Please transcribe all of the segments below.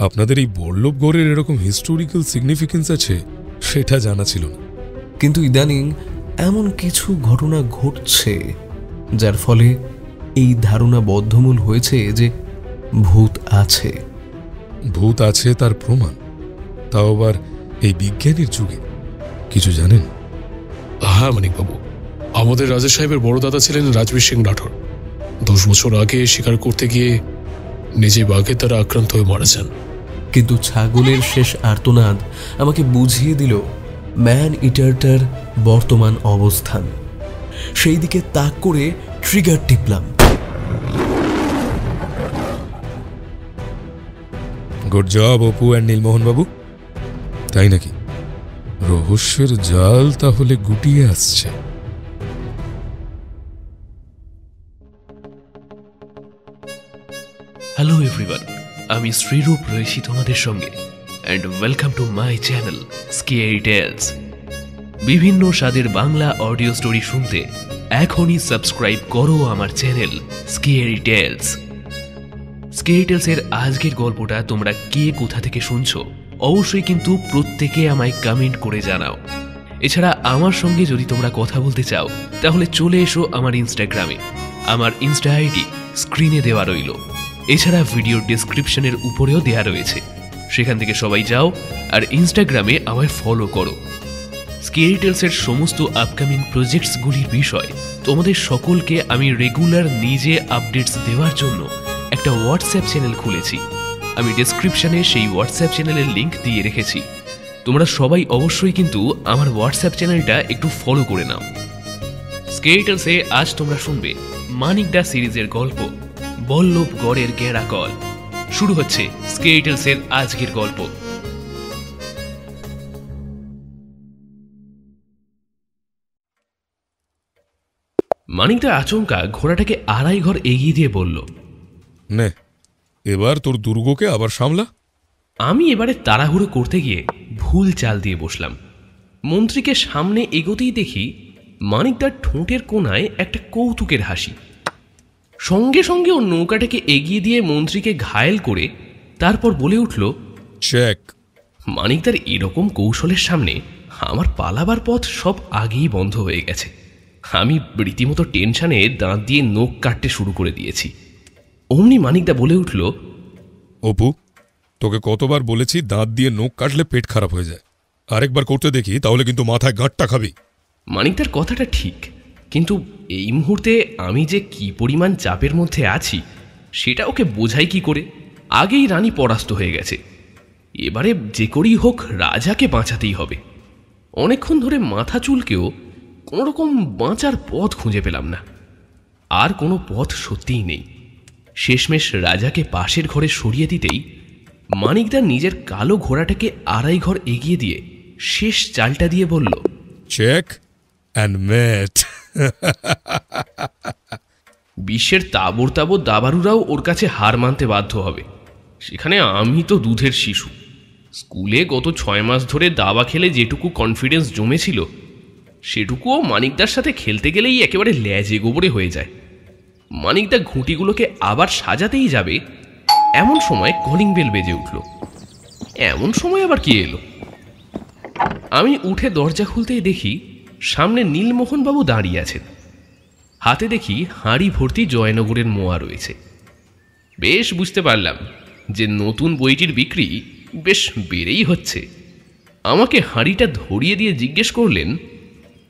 আপনাদের এই বল্লভগড়ের এরকম হিস্টোরিক্যাল সিগনিফিকেন্স আছে সেটা জানা ছিল না। কিন্তু ইদানিং এমন কিছু ঘটনা ঘটছে যার ফলে এই ধারণা বদ্ধমূল হয়েছে যে ভূত আছে। ভূত আছে তার প্রমাণ, তাও আবার এই বিজ্ঞানের যুগে। কিছু জানেন? হ্যাঁ মানিকবাবু, আমাদের রাজা সাহেবের বড় দাদা ছিলেন রাজবীর সিং রাঠোর। 10 বছর আগে শিকার করতে গিয়ে নিজে বাঘের দ্বারা আক্রান্ত হয়ে মারা যান। কিন্তু ছাগলের শেষ আর্তনাদ আমাকে বুঝিয়ে দিল ম্যান ইটারটার বর্তমান অবস্থান। সেই দিকে তাক করে ট্রিগার টিপলাম। Good job Apu and Nilmohan বাবু। তাই নাকি? রহস্যের জাল তাহলে গুটিয়ে আসছে। হ্যালো এভরিওয়ান, আমি শ্রীরূপ রয়েছি তোমাদের সঙ্গে and welcome to my channel scary tales. বিভিন্ন স্বাদের বাংলা অডিও স্টোরি শুনতে এখনই সাবস্ক্রাইব করো আমার চ্যানেল স্কেয়ারি টেলস। স্কেয়ারি টেলসের আজকের গল্পটা তোমরা কে কোথা থেকে শুনছো অবশ্যই কিন্তু প্রত্যেকে আমায় কমেন্ট করে জানাও। এছাড়া আমার সঙ্গে যদি তোমরা কথা বলতে চাও তাহলে চলে এসো আমার ইনস্টাগ্রামে। আমার ইনস্টা আইডি স্ক্রিনে দেওয়া রইল, এছাড়া ভিডিও ডেসক্রিপশনের উপরেও দেয়া রয়েছে, সেখান থেকে সবাই যাও আর ইনস্টাগ্রামে আমায় ফলো করো। স্কেয়ারি টেলসের সমস্ত আপকামিং প্রজেক্টসগুলির বিষয় তোমাদের সকলকে আমি রেগুলার নিজে আপডেটস দেওয়ার জন্য একটা হোয়াটসঅ্যাপ চ্যানেল খুলেছি। আমি ডেসক্রিপশনে সেই হোয়াটসঅ্যাপ চ্যানেলের লিঙ্ক দিয়ে রেখেছি। তোমরা সবাই অবশ্যই কিন্তু আমার হোয়াটসঅ্যাপ চ্যানেলটা একটু ফলো করে নাও। স্কেয়ারি টেলসে আজ তোমরা শুনবে মানিকদা সিরিজের গল্প বল্লভগড়ের গেঁড়াকল। শুরু হচ্ছে স্কেয়ারি টেলসের আজকের গল্প। মানিকদা আচমকা ঘোড়াটাকে আড়াই ঘর এগিয়ে দিয়ে বলল, নে এবার তোর দুর্গকে আবার সামলা। আমি এবারে তাড়াহুড়ো করতে গিয়ে ভুল চাল দিয়ে বসলাম। মন্ত্রীকে সামনে এগোতেই দেখি মানিকদার ঠোঁটের কোণায় একটা কৌতুকের হাসি। সঙ্গে সঙ্গে ও নৌকাটাকে এগিয়ে দিয়ে মন্ত্রীকে ঘায়েল করে তারপর বলে উঠল, চেক। মানিকদার এরকম কৌশলের সামনে আমার পালাবার পথ সব আগেই বন্ধ হয়ে গেছে। আমি রীতিমতো টেনশনে দাঁত দিয়ে নখ কাটতে শুরু করে দিয়েছি। অমনি মানিকদা বলে উঠল, অপু, তোকে কতবার বলেছি দাঁত দিয়ে নখ কাটলে পেট খারাপ হয়ে যায়। আরেকবার করতে দেখি তাহলে কিন্তু মাথায় গাঁটটা খাবি। মানিকদার কথাটা ঠিক, কিন্তু এই মুহূর্তে আমি যে কি পরিমাণ চাপের মধ্যে আছি সেটা ওকে বোঝাই কি করে। আগেই রানী পরাস্ত হয়ে গেছে, এবারে যে করেই হোক রাজাকে বাঁচাতেই হবে। অনেকক্ষণ ধরে মাথা চুলকেও কোনোরকম বাঁচার পথ খুঁজে পেলাম না। আর কোনো পথ সত্যিই নেই। শেষমেশ রাজাকে পাশের ঘরে সরিয়ে দিতেই মানিকদা নিজের কালো ঘোড়াটাকে আড়াই ঘর এগিয়ে দিয়ে শেষ চালটা দিয়ে বলল, চেক অ্যান্ড ম্যাট। বিশ্বের তাবর তাবর দাবারুরাও ওর কাছে হার মানতে বাধ্য হবে। সেখানে আমি তো দুধের শিশু। স্কুলে গত 6 মাস ধরে দাবা খেলে যেটুকু কনফিডেন্স জমেছিল সেটুকুও মানিকদার সাথে খেলতে গেলেই একেবারে ল্যাজে গোবরে হয়ে যায়। মানিকদা ঘুঁটিগুলোকে আবার সাজাতেই যাবে এমন সময় কলিং বেল বেজে উঠল। এমন সময় আবার কি এলো? আমি উঠে দরজা খুলতেই দেখি সামনে নীলমোহনবাবু দাঁড়িয়ে আছেন। হাতে দেখি হাঁড়ি ভর্তি জয়নগরের মোয়া রয়েছে। বেশ বুঝতে পারলাম যে নতুন বইটির বিক্রি বেশ বেড়েই হচ্ছে। আমাকে হাঁড়িটা ধরিয়ে দিয়ে জিজ্ঞেস করলেন,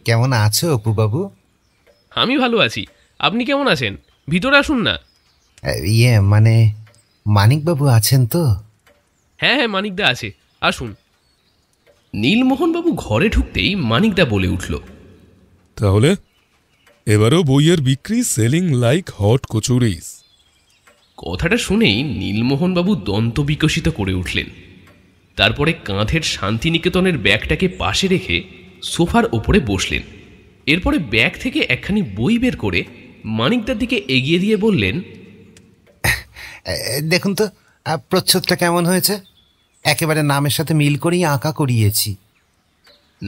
কেমন আছো অপুবাবু? আমি ভালো আছি, আপনি কেমন আছেন? ভিতরে আসুন না। মানে মানিকবাবু আছেন তো? হ্যাঁ হ্যাঁ, মানিকদা আছে, আসুন। নীলমোহনবাবু ঘরে ঢুকতেই মানিকদা বলে উঠল, তাহলে এবারও বইয়ের বিক্রি সেলিং লাইক হট কচুরিস। কথাটা শুনেই নীলমোহনবাবু দন্ত বিকশিত করে উঠলেন। তারপরে কাঁধের শান্তিনিকেতনের ব্যাগটাকে পাশে রেখে সোফার ওপরে বসলেন। এরপরে ব্যাগ থেকে একখানি বই বের করে মানিকদার দিকে এগিয়ে দিয়ে বললেন, দেখুন তো প্রচ্ছদটা কেমন হয়েছে। একেবারে নামের সাথে মিল করেই আঁকা করিয়েছি।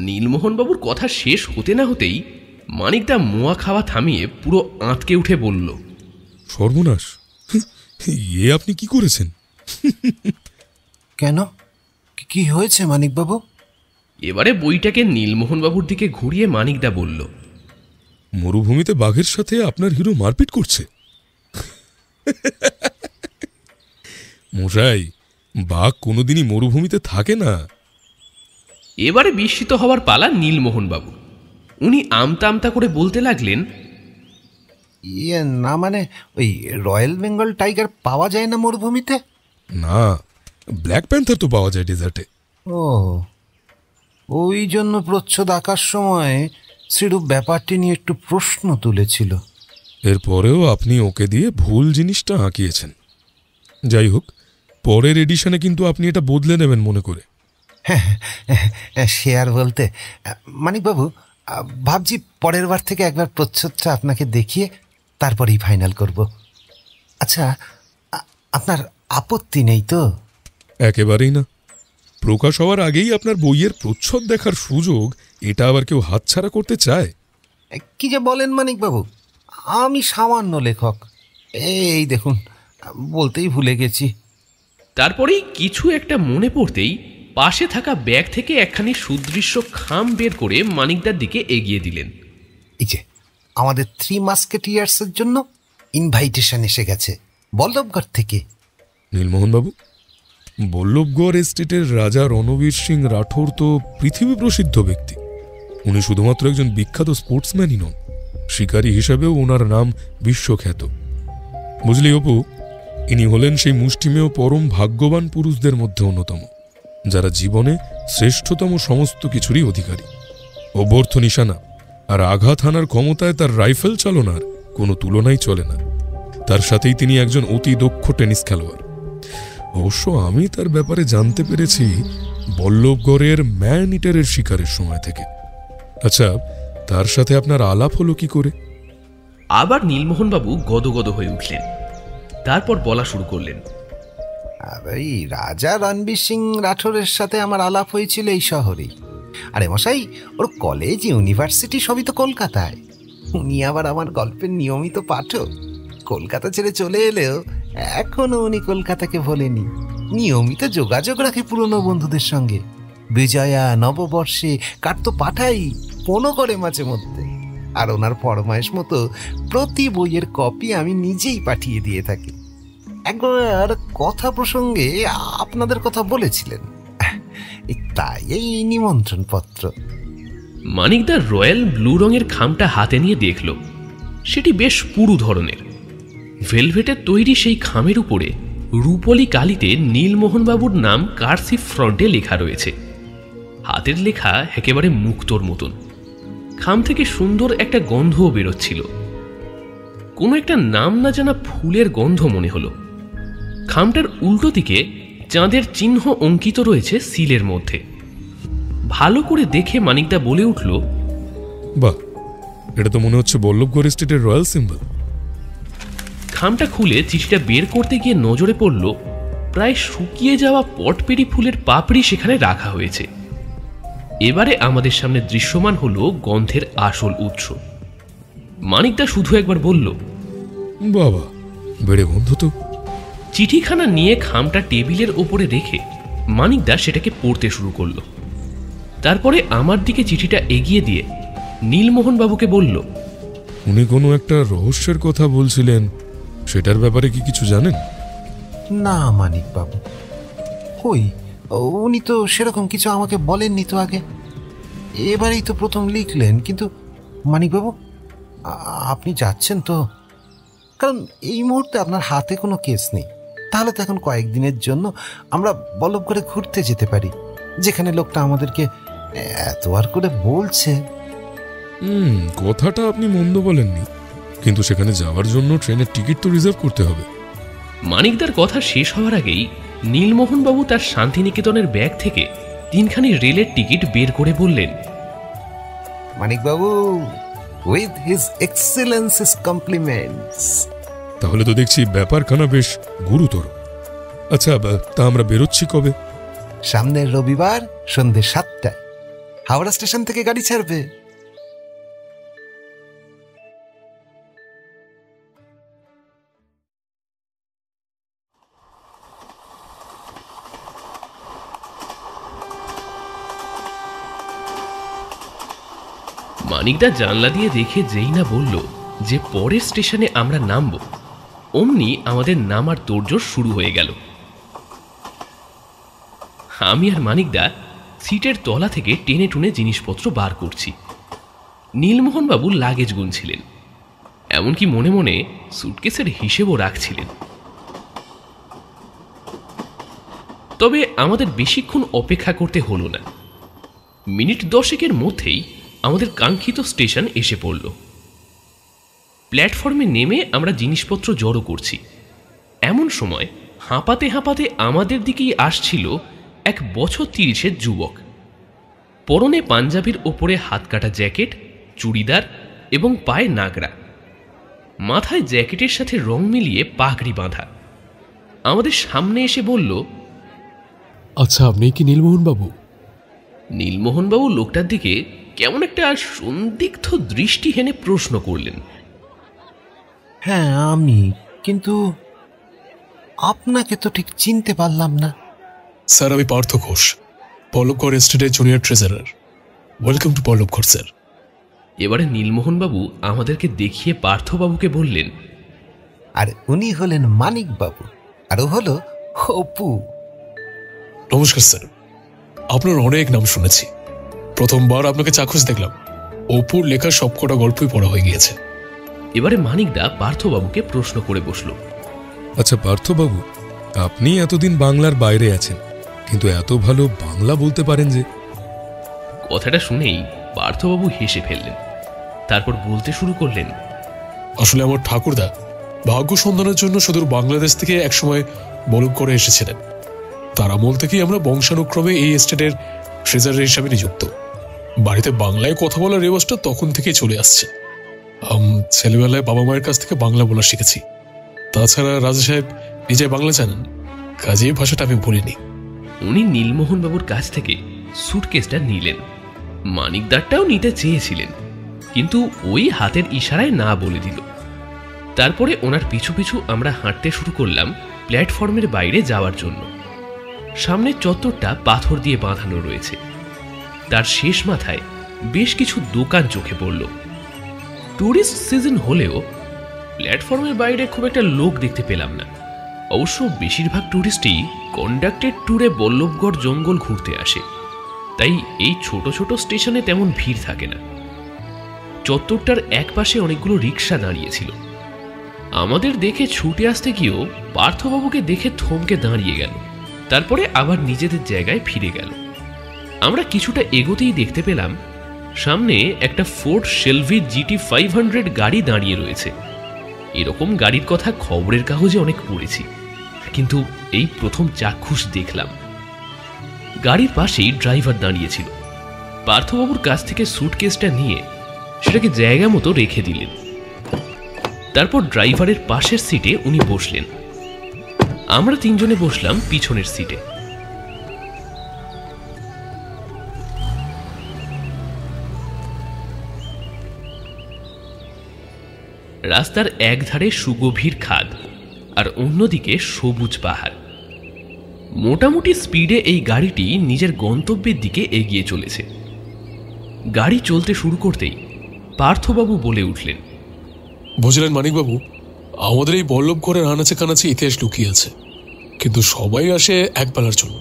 নীলমোহনবাবুর কথা শেষ হতে না হতেই মানিকদা মোয়া খাওয়া থামিয়ে পুরো আঁতকে উঠে বলল, সর্বনাশ, এ আপনি কি করেছেন? কেন? কি হয়েছে মানিকবাবু? এবারে বইটাকে নীলমোহনবাবুর দিকে ঘুরিয়ে মানিকদা বলল, মরুভূমিতে বাঘের সাথে আপনার হিরো মারপিট করছে? মশাই, বাঘ কোনোদিনই মরুভূমিতে থাকে না। এবারে বিস্মিত হওয়ার পালা নীলমোহনবাবু। উনি আমতা আমতা করে বলতে লাগলেন, না মানে ওই রয়্যাল বেঙ্গল টাইগার পাওয়া যায় না মরুভূমিতে? না, ব্ল্যাক প্যান্থার তো পাওয়া যায় ডেজার্টে। ও, ওই জন্য প্রচ্ছদ আঁকার সময় শ্রীরূপ ব্যাপারটি নিয়ে একটু প্রশ্ন তুলেছিল। এরপরেও আপনি ওকে দিয়ে ভুল জিনিসটা আঁকিয়েছেন। যাই হোক, পরের এডিশনে কিন্তু আপনি এটা বদলে নেবেন মনে করে। হ্যাঁ, সে আর বলতে। মানিকবাবু, ভাবছি পরের বার থেকে একবার প্রচ্ছদটা আপনাকে দেখিয়ে তারপরেই ফাইনাল করব। আচ্ছা, আপনার আপত্তি নেই তো? একেবারেই না। প্রকাশ হওয়ার আগেই আপনার বইয়ের প্রচ্ছদ দেখার সুযোগ, এটা আবার কেউ হাতছাড়া করতে চায়? কি যে বলেন মানিকবাবু, আমি সামান্য লেখক। এই দেখুন, বলতেই ভুলে গেছি। তারপরেই কিছু একটা মনে পড়তেই পাশে থাকা ব্যাগ থেকে একখানি সুদৃশ্য খাম বের করে মানিকদার দিকে এগিয়ে দিলেন। এই যে আমাদের 3 মাস্কেটিয়ার্সের জন্য ইনভাইটেশন এসে গেছে বল্লভগড় থেকে। নীলমোহনবাবু, বল্লভগড় এস্টেটের রাজা রণবীর সিং রাঠোর তো পৃথিবী প্রসিদ্ধ ব্যক্তি। উনি শুধুমাত্র একজন বিখ্যাত স্পোর্টসম্যানই নন, শিকারী হিসেবেও ওনার নাম বিশ্বখ্যাত। বুঝলি অপু, ইনি হলেন সেই মুষ্টিমেয় পরম ভাগ্যবান পুরুষদের মধ্যে অন্যতম, যারা জীবনে শ্রেষ্ঠতম সমস্ত কিছুরই অধিকারী। অভ্যর্থ নিশানা আর আঘাত হানার ক্ষমতায় তার রাইফেল চালনার কোনো তুলনাই চলে না। তার সাথেই তিনি একজন অতি দক্ষ টেনিস খেলোয়াড়। অবশ্য আমি তার ব্যাপারে জানতে পেরেছি বল্লভগড়ের ম্যান ইটারের শিকারের সময় থেকে। আচ্ছা, তার সাথে আপনার আলাপ হলো কি করে? আবার নীলমোহনবাবু গদগদ হয়ে উঠলেন। তারপর বলা শুরু করলেন, এই রাজা রণবীর সিং রাঠোরের সাথে আমার আলাপ হয়েছিল এই শহরেই। আরে মশাই, ওর কলেজ ইউনিভার্সিটি সবই তো কলকাতায়। উনি আবার আমার গল্পের নিয়মিত পাঠক। কলকাতা ছেড়ে চলে এলেও এখনো উনি কলকাতাকে ভোলেনি। নিয়মিত যোগাযোগ রাখে পুরনো বন্ধুদের সঙ্গে। বিজয়া, নববর্ষে কার তো পাঠাই, ফোনও করে মাঝে মধ্যে। আর ওনার ফরমাইশ মতো প্রতি বইয়ের কপি আমি নিজেই পাঠিয়ে দিয়ে থাকি। একবার কথা প্রসঙ্গে আপনাদের কথা বলেছিলেন, তাই এই নিমন্ত্রণ পত্র। মানিকদার রয়্যাল ব্লু রঙের খামটা হাতে নিয়ে দেখল। সেটি বেশ পুরু ধরনের। ভেলভেটের তৈরি সেই খামের উপরে রূপলি কালিতে নীলমোহনবাবুর নাম কার্সিভ ফ্রন্টে লেখা রয়েছে। হাতের লেখা একেবারে মুক্তোর মতন। খাম থেকে সুন্দর একটা গন্ধও বেরোচ্ছিল। কোনো একটা নাম না জানা ফুলের গন্ধ মনে হলো। খামটার উল্টো দিকে চাঁদের চিহ্ন অঙ্কিত রয়েছে সিলের মধ্যে। ভালো করে দেখে মানিকদা বলে উঠল, বাহ, এটা তো মনে হচ্ছে বল্লভগড় স্টেটের রয়্যাল সিম্বল। খামটা খুলে চিঠিটা বের করতে গিয়ে নজরে পড়ল প্রায় শুকিয়ে যাওয়া পটপেরি ফুলের পাপড়ি সেখানে রাখা হয়েছে। এবারে আমাদের সামনে দৃশ্যমান হলো গন্ধের আসল উৎস। মানিকদা শুধু একবার বলল, বাবা, বেড়ে গন্ধ তো। চিঠিখানা নিয়ে খামটা টেবিলের ওপরে রেখে মানিকদা সেটাকে পড়তে শুরু করল। তারপরে আমার দিকে চিঠিটা এগিয়ে দিয়ে নীলমোহনবাবুকে বলল, উনি কোনো একটা রহস্যের কথা বলছিলেন, সেটার ব্যাপারে কি কিছু জানেন? না মানিকবাবু, কই, উনি তো সেরকম কিছু আমাকে বলেননি তো আগে। এবারেই তো প্রথম লিখলেন। কিন্তু মানিকবাবু, আপনি যাচ্ছেন তো? কারণ এই মুহূর্তে আপনার হাতে কোনো কেস নেই। তাহলে তো এখন কয়েকদিনের জন্য আমরা বল্লভগড়ে ঘুরতে যেতে পারি, যেখানে লোকটা আমাদেরকে এত আর করে বলছে। কথাটা আপনি মন্দ বলেননি, কিন্তু সেখানে যাওয়ার জন্য ট্রেনের টিকিট তো রিজার্ভ করতে হবে। মানিকদার কথা শেষ হওয়ার আগেই নীলমোহনবাবু তার শান্তিনিকেতনের ব্যাগ থেকে 3খানি রেলের টিকিট বের করে বললেন, মানিকবাবু, উইথ হিজ এক্সেলেন্সিস কমপ্লিমেন্টস। তাহলে তো দেখছি ব্যাপারখানা বেশ গুরুতর। আচ্ছা, তা আমরা বেরোচ্ছি কবে? সামনের রবিবার সন্ধ্যে 7টায় হাওড়া স্টেশন থেকে গাড়ি ছাড়বে। মানিকদা জানলা দিয়ে দেখে যেই না বলল যে পরের স্টেশনে আমরা নামব, অমনি আমাদের নামার তোড়জোড় শুরু হয়ে গেল। আমি আর মানিকদা সিটের তলা থেকে টেনে টুনে জিনিসপত্র বার করছি। নীলমোহনবাবু লাগেজ গুনছিলেন, এমনকি মনে মনে সুটকেসের হিসেবও রাখছিলেন। তবে আমাদের বেশিক্ষণ অপেক্ষা করতে হলো না। মিনিট 10 মধ্যেই আমাদের কাঙ্ক্ষিত স্টেশন এসে পড়ল। প্ল্যাটফর্মে নেমে আমরা জিনিসপত্র জড়ো করছি, এমন সময় হাঁপাতে হাঁপাতে আমাদের দিকেই আসছিল এক বছর 30-এর যুবক। পরনে পাঞ্জাবির ওপরে হাতকাটা জ্যাকেট, চুড়িদার এবং পায়ে নাগরা, মাথায় জ্যাকেটের সাথে রং মিলিয়ে পাগড়ি বাঁধা। আমাদের সামনে এসে বলল, আচ্ছা, আপনি কি নীলমোহনবাবু? নীলমোহনবাবু লোকটার দিকে কেমন একটা সন্দিগ্ধ দৃষ্টি হেনে প্রশ্ন করলেন। হ্যাঁ আমি, কিন্তু আপনাকে তো ঠিক চিনতে পারলাম না। স্যার, আমি পার্থ ঘোষ, পল্লবগড় এস্টেটের junior treasurer. Welcome to Pallabgarh sir. এবারে নীলমোহনবাবু আমাদেরকে দেখিয়ে পার্থবাবুকে বললেন, আর উনি হলেন মানিকবাবু, আর ও হলো অপু। নমস্কার স্যার, আপনার অনেক নাম শুনেছি। প্রথমবার আপনাকে চাক্ষুষ দেখলাম। অপুর লেখা সবকটা গল্পই পড়া হয়ে গিয়েছে। এবারে মানিকদা পার্থবাবুকে প্রশ্ন করে বসল। আচ্ছা পার্থবাবু, আপনি এতদিন বাংলার বাইরে আছেন, কিন্তু এত ভালো বাংলা বলতে পারেন যে? কথাটা শুনেই পার্থবাবু হেসে ফেললেন, তারপর বলতে শুরু করলেন, আসলে আমার ঠাকুরদা ভাগ্য সন্ধানের জন্য সুদূর বাংলাদেশ থেকে একসময় বলবগড়ে এসেছিলেন। তার আমল থেকেই আমরা বংশানুক্রমে এই এস্টেটের ট্রেজারার হিসাবে নিযুক্ত। বাড়িতে বাংলায় কথা বলার রেওয়াজটা তখন থেকেই চলে আসছে। ছেলেবেলায় বাবা মায়ের কাছ থেকে বাংলা বলা শিখেছি। তাছাড়া রাজা সাহেব নিজে বাংলা জানেন, কাজে ভাষাটা আমি ভুলিনি। উনি নীলমোহনবাবুর কাছ থেকে সুটকেসটা নিলেন। মানিকদারটাও নিতে চেয়েছিলেন, কিন্তু ওই হাতের ইশারায় না বলে দিল। তারপরে ওনার পিছু পিছু আমরা হাঁটতে শুরু করলাম প্ল্যাটফর্মের বাইরে যাওয়ার জন্য। সামনের চত্বরটা পাথর দিয়ে বাঁধানো রয়েছে, তার শেষ মাথায় বেশ কিছু দোকান চোখে পড়ল। ট্যুরিস্ট সিজন হলেও প্ল্যাটফর্মের বাইরে খুব একটা লোক দেখতে পেলাম না। অবশ্য বেশিরভাগ ট্যুরিস্টই কন্ডাক্টেড ট্যুরে বল্লভগড় জঙ্গল ঘুরতে আসে, তাই এই ছোট ছোট স্টেশনে তেমন ভিড় থাকে না। চত্বরটার একপাশে অনেকগুলো রিক্সা দাঁড়িয়েছিল। আমাদের দেখে ছুটে আসতে গিয়েও পার্থবাবুকে দেখে থমকে দাঁড়িয়ে গেল, তারপরে আবার নিজেদের জায়গায় ফিরে গেল। আমরা কিছুটা এগোতেই দেখতে পেলাম সামনে একটা ফোর্ড শেলভি GT 500 গাড়ি দাঁড়িয়ে রয়েছে। এরকম গাড়ির কথা খবরের কাগজে অনেক পড়েছি, কিন্তু এই প্রথম চাক্ষুষ দেখলাম। গাড়ির পাশেই ড্রাইভার দাঁড়িয়েছিল। পার্থবাবুর কাছ থেকে সুটকেসটা নিয়ে সেটাকে জায়গা মতো রেখে দিলেন। তারপর ড্রাইভারের পাশের সিটে উনি বসলেন। আমরা তিনজনে বসলাম পিছনের সিটে। রাস্তার একধারে সুগভীর খাদ আর অন্যদিকে সবুজ পাহাড়। মোটামুটি স্পিডে এই গাড়িটি নিজের গন্তব্যের দিকে এগিয়ে চলেছে। গাড়ি চলতে শুরু করতেই পার্থবাবু বলে উঠলেন, বুঝলেন মানিকবাবু, আমাদের এই বল্লভগড়ের আনাচে কানাচে ইতিহাস লুকিয়ে আছে, কিন্তু সবাই আসে একবেলার জন্য,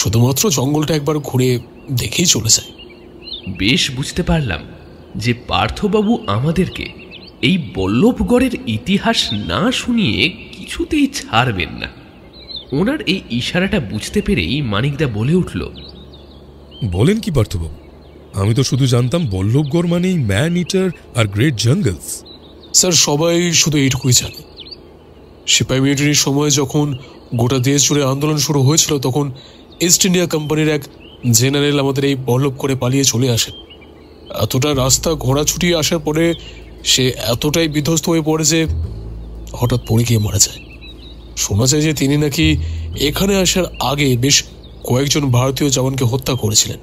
শুধুমাত্র জঙ্গলটা একবার ঘুরে দেখেই চলে যায়। বেশ বুঝতে পারলাম যে পার্থবাবু আমাদেরকে এই বল্লভগড়ের ইতিহাস না শুনিয়ে কিছুতেই ছাড়বেন না। ওনার এই ইশারাটা বুঝতে পেরেই মানিকদা বলে উঠল, বলেন কি পার্থবাবু, আমি তো শুধু জানতাম বল্লভগড় মানেই man eater are great jungles. Sir, সবাই শুধু এইটুকুই জানে। সিপাহি মিলিটারির সময় যখন গোটা দেশ জুড়ে আন্দোলন শুরু হয়েছিল, তখন ইস্ট ইন্ডিয়া কোম্পানির এক জেনারেল আমাদের এই বল্লভগড়ে পালিয়ে চলে আসেন। এতটা রাস্তা ঘোড়া ছুটিয়ে আসার পরে সে এতটাই বিধ্বস্ত হয়ে পড়ে যে হঠাৎ পড়ে গিয়ে মারা যায়। শোনা যায় যে তিনি নাকি এখানে আসার আগে বেশ কয়েকজন ভারতীয় জওয়ানকে হত্যা করেছিলেন।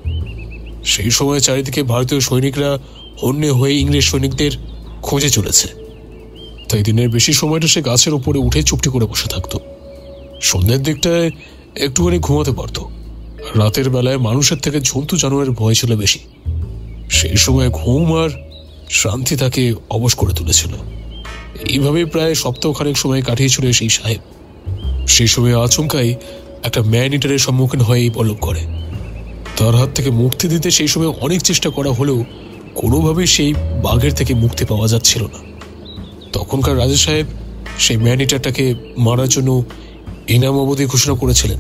সেই সময় চারিদিকে ভারতীয় সৈনিকরা হন্যে হয়ে ইংরেজ সৈনিকদের খোঁজে চলেছে, তাই দিনের বেশি সময়টা সে গাছের উপরে উঠে চুপটি করে বসে থাকত। সন্ধ্যের দিকটায় একটুখানি ঘুমাতে পারত। রাতের বেলায় মানুষের থেকে জন্তু জানোয়ারের ভয় ছিল বেশি। সেই সময় ঘুম আর শান্তি তাকে অবশ করে তুলেছিল। এইভাবে প্রায় সপ্তাহখানেক সময় কাটিয়েছিল সেই সাহেব। সেই সময় আচমকাই একটা ম্যান ইটারের সম্মুখীন হয়ে এই পল্লব করে। তার হাত থেকে মুক্তি দিতে সেই সময় অনেক চেষ্টা করা হলেও কোনোভাবেই সেই বাঘের থেকে মুক্তি পাওয়া যাচ্ছিল না। তখনকার রাজা সাহেব সেই ম্যান ইটারটাকে মারার জন্য ইনাম অবধি ঘোষণা করেছিলেন।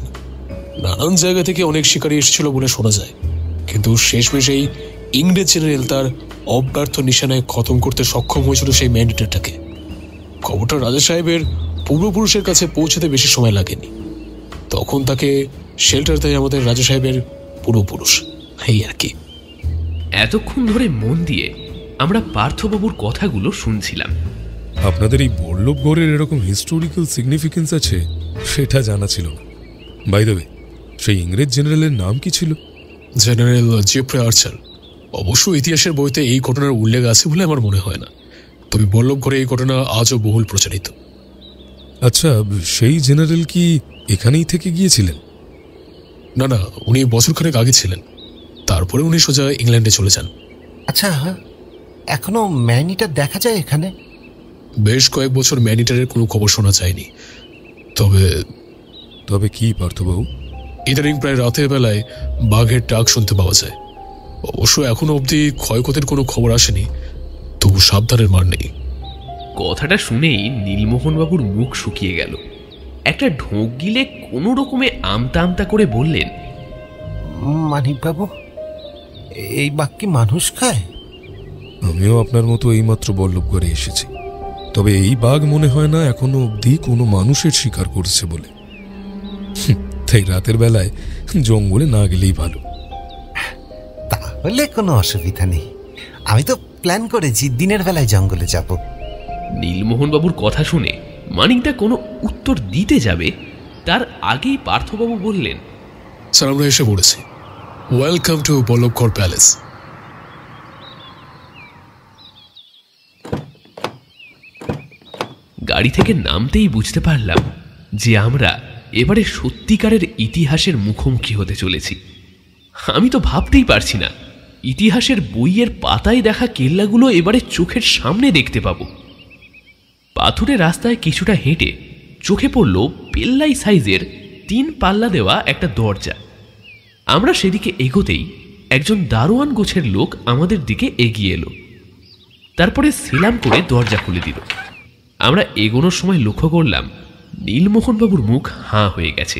নানান জায়গা থেকে অনেক শিকারী এসেছিল বলে শোনা যায়, কিন্তু শেষমেশ এই ইংরেজ জেনারেল তার অব্যর্থ নিশানায় খতম করতে সক্ষম হয়েছিল সেই ম্যান ইটারটাকে। খবরটা রাজা সাহেবের পূর্বপুরুষের কাছে পৌঁছতে বেশি সময় লাগেনি। তখন তাকে শেল্টার দেয় আমাদের রাজা সাহেবের পূর্বপুরুষ। এই আর কি। এতক্ষণ ধরে মন দিয়ে আমরা পার্থবাবুর কথাগুলো শুনছিলাম। আপনাদের এই বল্লভগড়ের এরকম হিস্টোরিক্যাল সিগনিফিকেন্স আছে সেটা জানা ছিল না। বাই দ্য ওয়ে, সেই ইংরেজ জেনারেলের নাম কি ছিল? জেনারেল জেফ্রে আর্চার। অবশ্য ইতিহাসের বইতে এই ঘটনার উল্লেখ আছে বলে আমার মনে হয় না, তবে বল্লভগড়ে এই ঘটনা আজও বহুল প্রচারিত। আচ্ছা, সেই জেনারেল কি এখানেই থেকে গিয়েছিলেন? না না, উনি বছরখানেক আগে ছিলেন, তারপরে উনি সোজা ইংল্যান্ডে চলে যান। আচ্ছা, এখনো ম্যান ইটার দেখা যায় এখানে? বেশ কয়েক বছর ম্যান ইটারের কোনো খবর শোনা যায়নি। তবে তবে কি পার্থবাবু? ইদানিং প্রায় রাতের বেলায় বাঘের ডাক শুনতে পাওয়া যায়। অবশ্য এখনো অবধি ক্ষয়ক্ষতির কোনো খবর আসেনি, তবু সাবধানের মার নেই। কথাটা শুনেই নীলমোহনবাবুর মুখ শুকিয়ে গেল। একটা ঢোক গিলে কোনো রকমে আমতা আমতা করে বললেন, মানিকবাবু, এই বাঘ কি মানুষ খায়? আমিও আপনার মতো এইমাত্র বল্লভগড়ে এসেছি, তবে এই বাঘ মনে হয় না এখনো অবধি কোনো মানুষের শিকার করছে বলে। তাই রাতের বেলায় জঙ্গলে না গেলেই ভালো। তাহলে কোনো অসুবিধা নেই, আমি তো প্ল্যান করেছি দিনের বেলায় জঙ্গলে যাব। নীলমোহনবাবুর কথা শুনে মানিকদা কোনো উত্তর দিতে যাবে তার আগেই পার্থবাবু বললেন, স্যার, আমরা এসে পড়েছি। Welcome to Ballabhgarh palace. গাড়ি থেকে নামতেই বুঝতে পারলাম যে আমরা এবারে সত্যিকারের ইতিহাসের মুখোমুখি হতে চলেছি। আমি তো ভাবতেই পারছি না ইতিহাসের বইয়ের পাতায় দেখা কেল্লাগুলো এবারে চোখের সামনে দেখতে পাবো। পাথুরে রাস্তায় কিছুটা হেঁটে চোখে পড়ল পেল্লাই সাইজের 3 পাল্লা দেওয়া একটা দরজা। আমরা সেদিকে এগোতেই একজন দারোয়ান গোছের লোক আমাদের দিকে এগিয়ে এলো, তারপরে সেলাম করে দরজা খুলে দিল। আমরা এগোনোর সময় লক্ষ্য করলাম নীলমোহনবাবুর মুখ হাঁ হয়ে গেছে।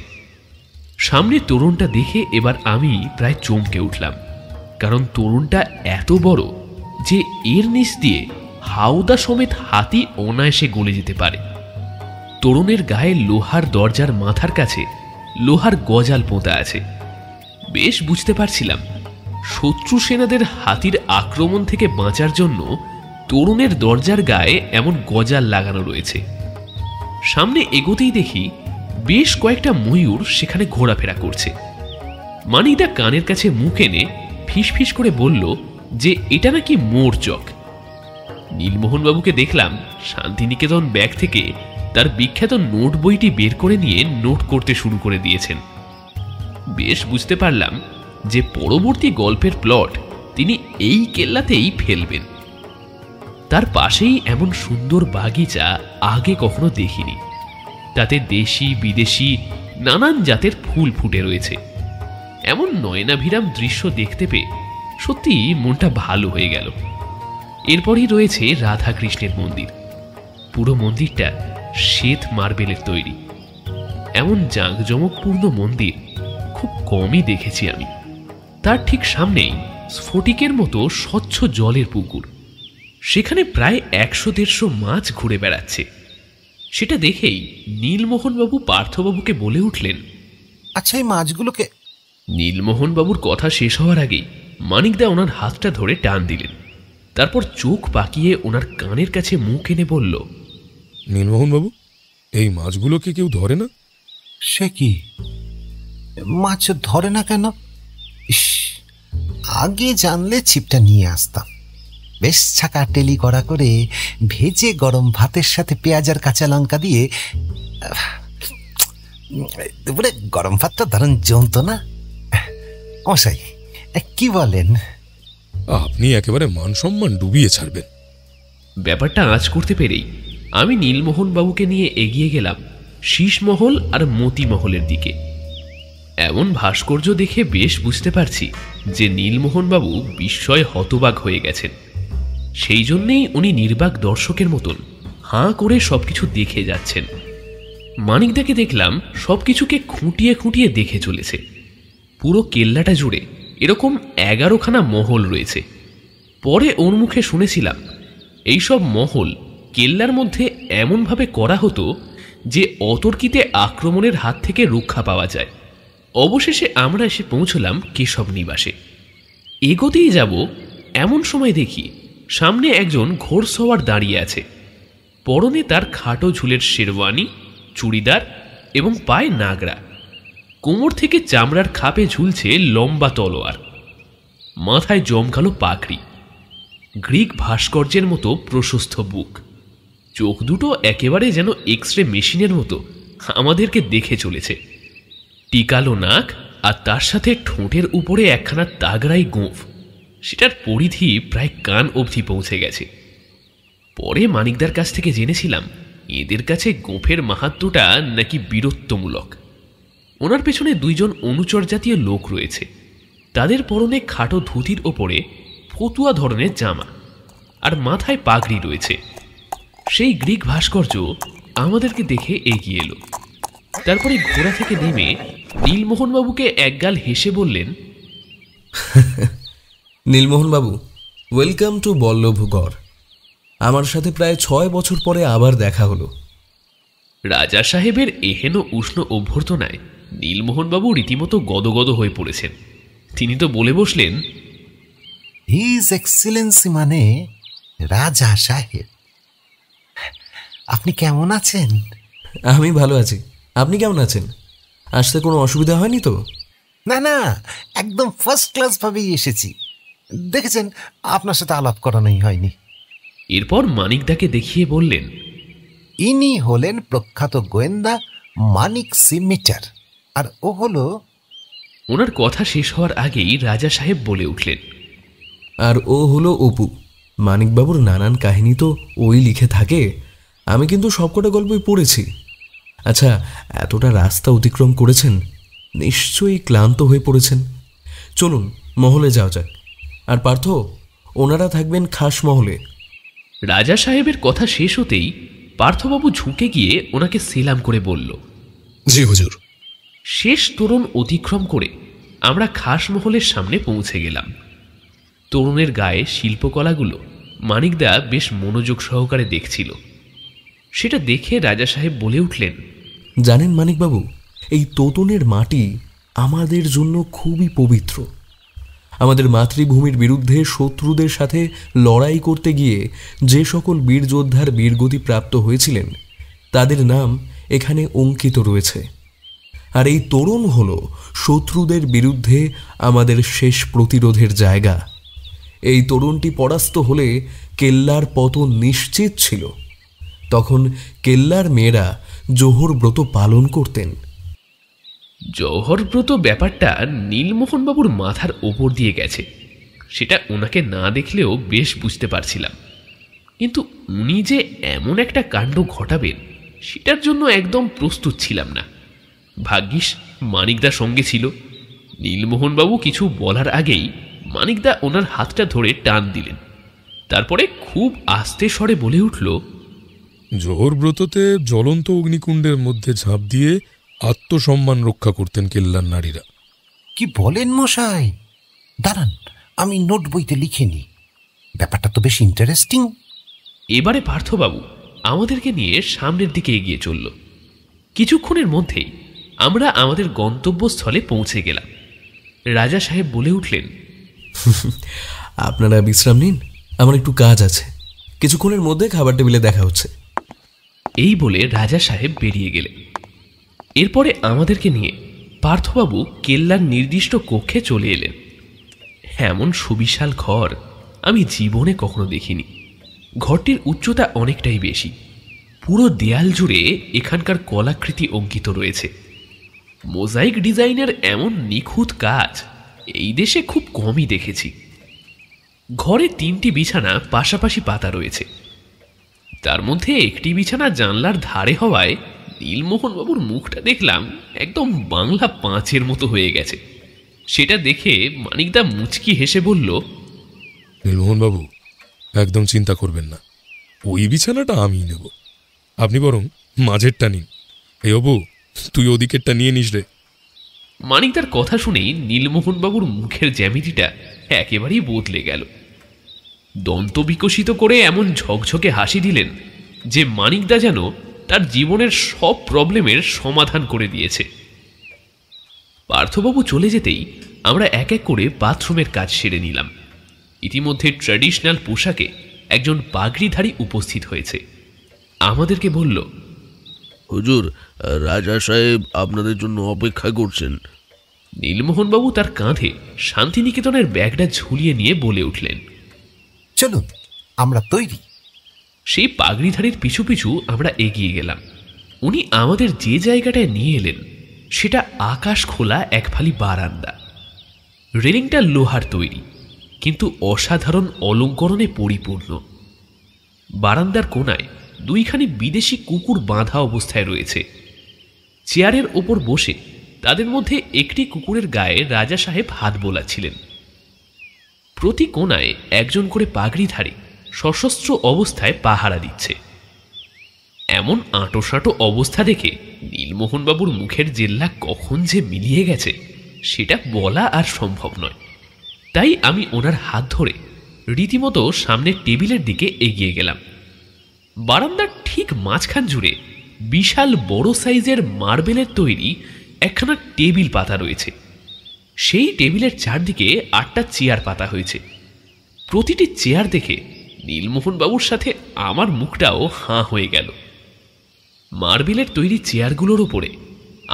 সামনে তরুণটা দেখে এবার আমি প্রায় চমকে উঠলাম, কারণ তরুণটা এত বড় যে এর নিচ দিয়ে হাওদা সমেত হাতি অনায়াসে গলে যেতে পারে। তরুণের গায়ে লোহার দরজার মাথার কাছে লোহার গজাল পোঁতা আছে। বেশ বুঝতে পারছিলাম শত্রু সেনাদের হাতির আক্রমণ থেকে বাঁচার জন্য তরুণের দরজার গায়ে এমন গজাল লাগানো রয়েছে। সামনে এগোতেই দেখি বেশ কয়েকটা ময়ূর সেখানে ঘোরাফেরা করছে। মানিকদা কানের কাছে মুখ এনে ফিসফিস করে বলল যে এটা নাকি মোর চক। নীলমোহনবাবুকে দেখলাম শান্তিনিকেতন ব্যাগ থেকে তার বিখ্যাত নোট বইটি বের করে নিয়ে নোট করতে শুরু করে দিয়েছেন। বেশ বুঝতে পারলাম যে পরবর্তী গল্পের প্লট তিনি এই কেল্লাতেই ফেলবেন। তার পাশেই এমন সুন্দর বাগিচা আগে কখনো দেখিনি। তাতে দেশি বিদেশি নানান জাতের ফুল ফুটে রয়েছে। এমন নয়নাভিরাম দৃশ্য দেখতে পেয়ে সত্যি মনটা ভালো হয়ে গেল। এরপরই রয়েছে রাধা কৃষ্ণের মন্দির। পুরো মন্দিরটা শ্বেত মার্বেলের তৈরি। এমন জাঁকজমকপূর্ণ মন্দির খুব কমই দেখেছি আমি। তার ঠিক সামনেই স্ফটিকের মতো স্বচ্ছ জলের পুকুর। সেখানে প্রায় 100-150 মাছ ঘুরে বেড়াচ্ছে। সেটা দেখেই নীলমোহনবাবু পার্থবাবুকে বলে উঠলেন, আচ্ছা, এই মাছগুলোকে? নীলমোহনবাবুর কথা শেষ হওয়ার আগেই মানিকদা ওনার হাতটা ধরে টান দিলেন। তারপর চোখ পাকিয়ে ওনার কানের কাছে মুখ এনে বলল, নীলমোহনবাবু, এই মাছগুলোকে কেউ ধরে না? সে কি, মাছ ধরে না কেন? ইস, আগে জানলে ছিপটা নিয়ে আসতাম। বেশ ছাকা টেলি করা করে ভেজে গরম ভাতের সাথে পেঁয়াজ আর কাঁচা লঙ্কা দিয়ে দুপুরে গরম ভাতটা দারুণ জমতো না? মশাই, কি বলেন? আপনি একেবারে মান সম্মান ডুবিয়ে ছাড়বেন। ব্যাপারটা আঁচ করতে পেরেই আমি নীলমোহন বাবুকে নিয়ে এগিয়ে গেলাম শীষমহল আর মতিমহলের দিকে। এমন ভাস্কর্য দেখে বেশ বুঝতে পারছি যে নীলমোহন বাবু বিস্ময়ে হতবাক হয়ে গেছেন। সেই জন্যেই উনি নির্বাক দর্শকের মতন হাঁ করে সবকিছু দেখে যাচ্ছেন। মানিকদাকে দেখলাম সবকিছুকে খুঁটিয়ে খুঁটিয়ে দেখে চলেছে। পুরো কেল্লাটা জুড়ে এরকম 11খানা মহল রয়েছে। পরে ওর মুখে শুনেছিলাম এইসব মহল কেল্লার মধ্যে এমনভাবে করা হতো যে অতর্কিতে আক্রমণের হাত থেকে রক্ষা পাওয়া যায়। অবশেষে আমরা এসে পৌঁছলাম কেশব নিবাসে। এগোতেই যাব এমন সময় দেখি সামনে একজন ঘোড়সওয়ার দাঁড়িয়ে আছে। পরনে তার খাটো ঝুলের শেরওয়ানি, চুড়িদার এবং পায়ে নাগরা। কোমর থেকে চামড়ার খাপে ঝুলছে লম্বা তলোয়ার। মাথায় জমকালো পাখড়ি, গ্রিক ভাস্কর্যের মতো প্রশস্ত বুক, চোখ দুটো একেবারে যেন এক্সরে মেশিনের মতো আমাদেরকে দেখে চলেছে। টিকালো নাক আর তার সাথে ঠোঁটের উপরে একখানা তাগড়াই গোঁফ, সেটার পরিধি প্রায় কান অবধি পৌঁছে গেছে। পরে মানিকদার কাছ থেকে জেনেছিলাম এদের কাছে গোঁফের মাহাত্ম্যটা নাকি বীরত্বমূলক। ওনার পেছনে 2 জন অনুচর জাতীয় লোক রয়েছে। তাদের পরনে খাটো ধুতির ওপরে ফতুয়া ধরনের জামা আর মাথায় পাগড়ি রয়েছে। সেই গ্রিক ভাস্কর্য আমাদেরকে দেখে এগিয়ে এলো। তারপরে ঘোড়া থেকে নেমে নীলমোহনবাবুকে একগাল হেসে বললেন, নীলমোহনবাবু, ওয়েলকাম টু বল্লভগড়। আমার সাথে প্রায় 6 বছর পরে আবার দেখা হলো। রাজা সাহেবের এহেন উষ্ণ অভ্যর্থনায় নীলমোহনবাবু রীতিমতো গদগদ হয়ে পড়েছেন। তিনি তো বলে বসলেন, হিজ এক্সেলেন্সি মানে রাজা সাহেব। আপনি কেমন আছেন? আমি ভালো আছি। আপনি কেমন আছেন? আসতে কোনো অসুবিধা হয়নি তো? না না, একদম ফার্স্ট ক্লাস ভাবেই এসেছি। দেখেছেন, আপনার সাথে আলাপ করানোই হয়নি। এরপর মানিকদাকে দেখিয়ে বললেন, ইনি হলেন প্রখ্যাত গোয়েন্দা মানিক সি মিটার, আর ও হলো। ওনার কথা শেষ হওয়ার আগেই রাজা সাহেব বলে উঠলেন, আর ও হলো অপু। মানিকবাবুর নানান কাহিনী তো ওই লিখে থাকে। আমি কিন্তু সবকটা গল্পই পড়েছি। আচ্ছা, এতটা রাস্তা অতিক্রম করেছেন, নিশ্চয়ই ক্লান্ত হয়ে পড়েছেন। চলুন মহলে যাওয়া যাক। আর পার্থ, ওনারা থাকবেন খাস মহলে। রাজা সাহেবের কথা শেষ হতেই পার্থবাবু ঝুঁকে গিয়ে ওনাকে সেলাম করে বলল, জি হুজুর। শেষ তোরণ অতিক্রম করে আমরা খাস মহলের সামনে পৌঁছে গেলাম। তরুণের গায়ে শিল্পকলাগুলো মানিকদা বেশ মনোযোগ সহকারে দেখছিল। সেটা দেখে রাজা সাহেব বলে উঠলেন, জানেন মানিকবাবু, এই তোতনের মাটি আমাদের জন্য খুবই পবিত্র। আমাদের মাতৃভূমির বিরুদ্ধে শত্রুদের সাথে লড়াই করতে গিয়ে যে সকল বীর যোদ্ধার বীরগতি প্রাপ্ত হয়েছিলেন তাদের নাম এখানে অঙ্কিত রয়েছে। আর এই তোরণ হল শত্রুদের বিরুদ্ধে আমাদের শেষ প্রতিরোধের জায়গা। এই তোরণটি পরাস্ত হলে কেল্লার পতন নিশ্চিত ছিল। তখন কেল্লার মেয়েরা জোহর ব্রত পালন করতেন। জওহর ব্রত ব্যাপারটা নীলমোহনবাবুর মাথার ওপর দিয়ে গেছে, সেটা ওনাকে না দেখলেও বেশ বুঝতে পারছিলাম। কিন্তু উনি যে এমন একটা কাণ্ড ঘটাবেন সেটার জন্য একদম প্রস্তুত ছিলাম না। ভাগ্যিস মানিকদা সঙ্গে ছিল। নীলমোহনবাবু কিছু বলার আগেই মানিকদা ওনার হাতটা ধরে টান দিলেন। তারপরে খুব আস্তে স্বরে বলে উঠল, জোহর ব্রততে জ্বলন্ত অগ্নিকুণ্ডের মধ্যে ঝাঁপ দিয়ে আত্মসম্মান রক্ষা করতেন কেল্লার নারীরা। কি বলেন মশাই? দাঁড়ান, আমি নোট বইতে লিখে নিই। ব্যাপারটা তো বেশ ইন্টারেস্টিং। এবারে পার্থবাবু আমাদেরকে নিয়ে সামনের দিকে এগিয়ে চলল। কিছুক্ষণের মধ্যেই আমরা আমাদের গন্তব্যস্থলে পৌঁছে গেলাম। রাজা সাহেব বলে উঠলেন, আপনারা বিশ্রাম নিন, আমার একটু কাজ আছে। কিছুক্ষণের মধ্যে খাবার টেবিলে দেখা হচ্ছে। এই বলে রাজা সাহেব বেরিয়ে গেলেন। এরপরে আমাদেরকে নিয়ে পার্থবাবু কেল্লার নির্দিষ্ট কক্ষে চলে এলেন। এমন সুবিশাল ঘর আমি জীবনে কখনো দেখিনি। ঘরটির উচ্চতা অনেকটাই বেশি। পুরো দেয়াল জুড়ে এখানকার কলাকৃতি অঙ্কিত রয়েছে। মোজাইক ডিজাইনের এমন নিখুঁত কাজ এই দেশে খুব কমই দেখেছি। ঘরে 3টি বিছানা পাশাপাশি পাতা রয়েছে। তার মধ্যে একটি বিছানা জানলার ধারে হওয়ায় নীলমোহনবাবুর মুখটা দেখলাম একদম বাংলা 5-এর মতো হয়ে গেছে। সেটা দেখে মানিকদা মুচকি হেসে বলল, নীলমোহনবাবু, একদম চিন্তা করবেন না, ওই বিছানাটা আমিই নেব। আপনি বরং মাঝেরটা নিন। এই অবু, তুই ওদিকেরটা নিয়ে নিস রে। মানিকদার কথা শুনেই নীলমোহনবাবুর মুখের জ্যামিতিটা একেবারেই বদলে গেল। দন্ত বিকশিত করে এমন ঝকঝকে হাসি দিলেন যে মানিকদা যেন তার জীবনের সব প্রবলেমের সমাধান করে দিয়েছে। পার্থবাবু চলে যেতেই আমরা এক এক করে বাথরুমের কাজ সেরে নিলাম। ইতিমধ্যে ট্র্যাডিশনাল পোশাকে একজন পাগড়িধারী উপস্থিত হয়েছে। আমাদেরকে বলল, হুজুর, রাজা সাহেব আপনাদের জন্য অপেক্ষা করছেন। নীলমোহনবাবু তার কাঁধে শান্তিনিকেতনের ব্যাগটা ঝুলিয়ে নিয়ে বলে উঠলেন, চলুন, আমরা তৈরি। সেই পাগড়িধারীর পিছু পিছু আমরা এগিয়ে গেলাম। উনি আমাদের যে জায়গাটায় নিয়ে এলেন সেটা আকাশ খোলা এক ফালি বারান্দা। রেলিংটা লোহার তৈরি, কিন্তু অসাধারণ অলঙ্করণে পরিপূর্ণ। বারান্দার কোণায় 2খানি বিদেশি কুকুর বাঁধা অবস্থায় রয়েছে। চেয়ারের ওপর বসে তাদের মধ্যে একটি কুকুরের গায়ে রাজা সাহেব হাত বোলাচ্ছিলেন। প্রতি কোণায় একজন করে পাগড়িধারী সশস্ত্র অবস্থায় পাহারা দিচ্ছে। এমন আঁটোসাঁটো অবস্থা দেখে নীলমোহনবাবুর মুখের জেল্লা কখন যে মিলিয়ে গেছে সেটা বলা আর সম্ভব নয়। তাই আমি ওনার হাত ধরে রীতিমতো সামনের টেবিলের দিকে এগিয়ে গেলাম। বারান্দার ঠিক মাঝখান জুড়ে বিশাল বড় সাইজের মার্বেলের তৈরি একখানা টেবিল পাতা রয়েছে। সেই টেবিলের চারদিকে 8টা চেয়ার পাতা হয়েছে। প্রতিটি চেয়ার দেখে নীলমোহনবাবুর সাথে আমার মুখটাও হাঁ হয়ে গেল। মার্বেলের তৈরি চেয়ারগুলোর উপরে